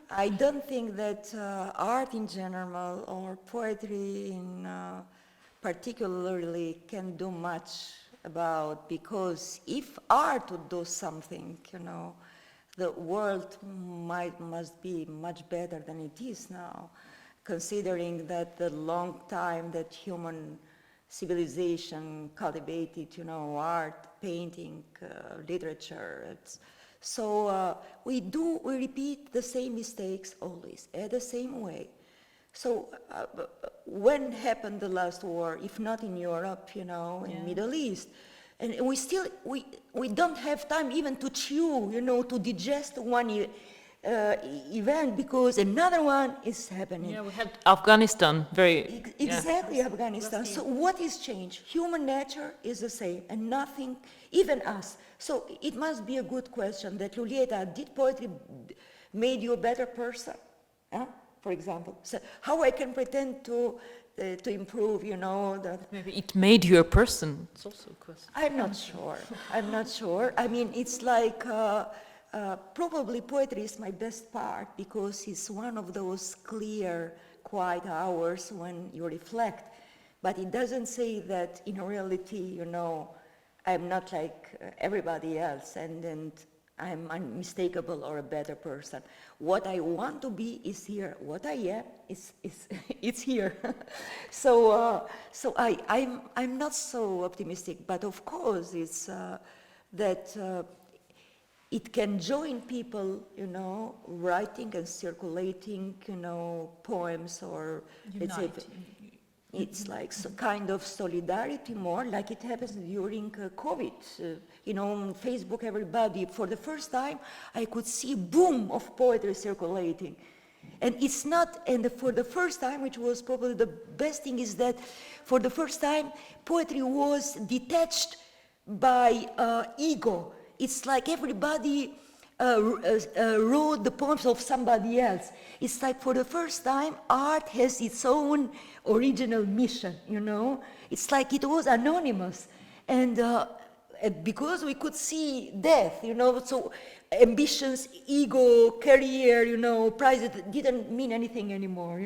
I don't think that art in general or poetry in particularly can do much about, because if art would do something, you know, the world must be much better than it is now, considering that the long time that human civilization cultivated, you know, art, painting, literature. So we repeat the same mistakes always, the same way. So when happened the last war, if not in Europe, you know, in Middle East, and we don't have time even to chew, you know, to digest one event, because another one is happening. Yeah, we had Afghanistan, Exactly, Afghanistan. So what is changed? Human nature is the same, and nothing, even us. So it must be a good question that, Luljeta, did poetry made you a better person? For example, so how I can pretend to improve, you know, that... Maybe it made you a person. It's also a question. I'm not sure. I mean, it's like, probably poetry is my best part, because it's one of those clear, quiet hours when you reflect. But it doesn't say that in reality, you know, I'm not like everybody else, and I'm unmistakable or a better person. What I want to be is here. What I am is it's here. So I'm not so optimistic, but of course it's that it can join people, writing and circulating, poems or let's say. It's like some kind of solidarity more, like it happens during COVID. On Facebook, everybody, for the first time, I could see a boom of poetry circulating. And it's not, and for the first time, which was probably the best thing, is that for the first time, poetry was detached by ego. It's like everybody wrote the poems of somebody else. It's like for the first time, art has its own original mission, It's like it was anonymous. And because we could see death, so ambitions, ego, career, prize, didn't mean anything anymore,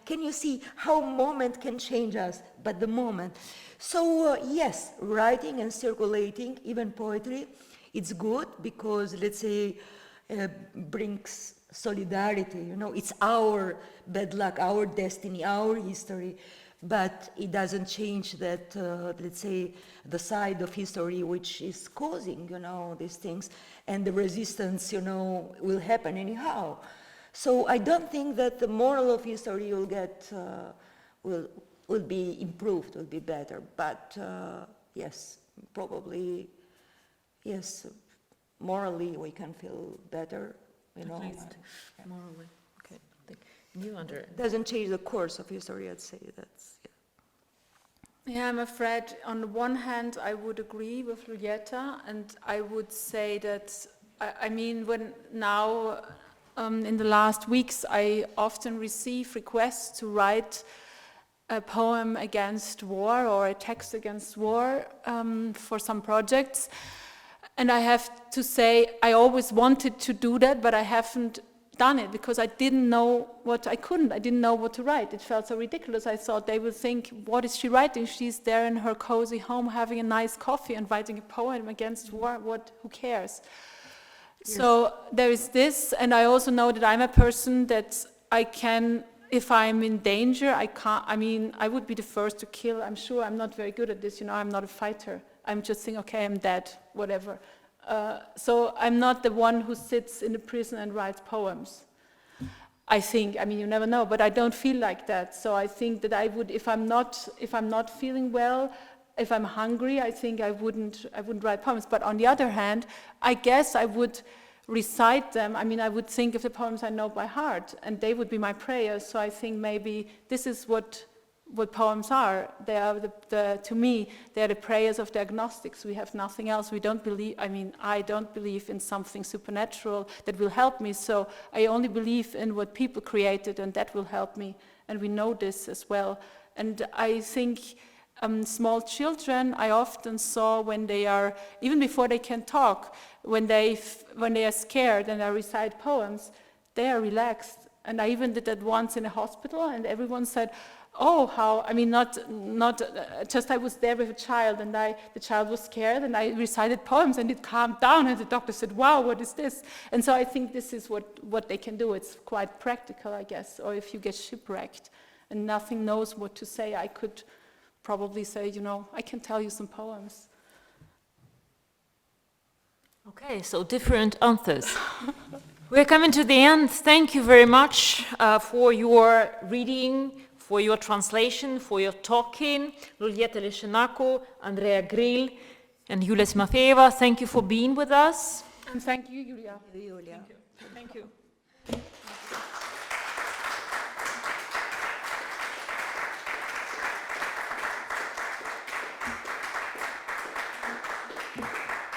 Can you see how moment can change us, but the moment. So yes, writing and circulating, even poetry, it's good because, let's say, brings solidarity, It's our bad luck, our destiny, our history, but it doesn't change that, let's say, the side of history which is causing, these things, and the resistance, will happen anyhow. So I don't think that the moral of history will get, will be improved, will be better, but yes, probably, yes, morally we can feel better, At least morally. Okay. You, Andrea. Doesn't change the course of history, I'd say. That's, Yeah, I'm afraid on the one hand I would agree with Luljeta, and I would say that, I mean, when now in the last weeks I often receive requests to write a poem against war or a text against war for some projects. And I have to say, I always wanted to do that, but I haven't done it because I didn't know I didn't know what to write. It felt so ridiculous. I thought they would think, what is she writing? She's there in her cozy home having a nice coffee and writing a poem against war. Who cares? Yes. So there is this, and I also know that I'm a person that I can, if I'm in danger, I would be the first to kill. I'm sure I'm not very good at this, I'm not a fighter. I'm just saying, okay, I'm dead, whatever. So I'm not the one who sits in the prison and writes poems. I think, you never know, but I don't feel like that. So I think that I would, if I'm not feeling well, if I'm hungry, I think I wouldn't write poems. But on the other hand, I guess I would recite them. I would think of the poems I know by heart, and they would be my prayers. So I think maybe this is what poems are. They are to me, they are the prayers of the agnostics. We have nothing else. We don't believe, I don't believe in something supernatural that will help me, so I only believe in what people created, and that will help me, and we know this as well. And I think small children, I often saw when they are, even before they can talk, when they are scared and I recite poems, they are relaxed. And I even did that once in a hospital, and everyone said, oh, how, not just I was there with a child, and the child was scared, and I recited poems, and it calmed down, and the doctor said, wow, what is this? And so I think this is what they can do. It's quite practical, I guess. Or if you get shipwrecked and nothing knows what to say, I could probably say, I can tell you some poems. Okay, so different answers. We're coming to the end. Thank you very much for your reading, for your translation, for your talking. Luljeta Lleshanaku, Andrea Grill, and Julia Cimafiejeva, thank you for being with us. And thank you, Julia. Julia. Thank you.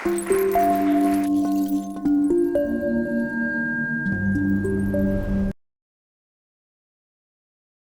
Thank you.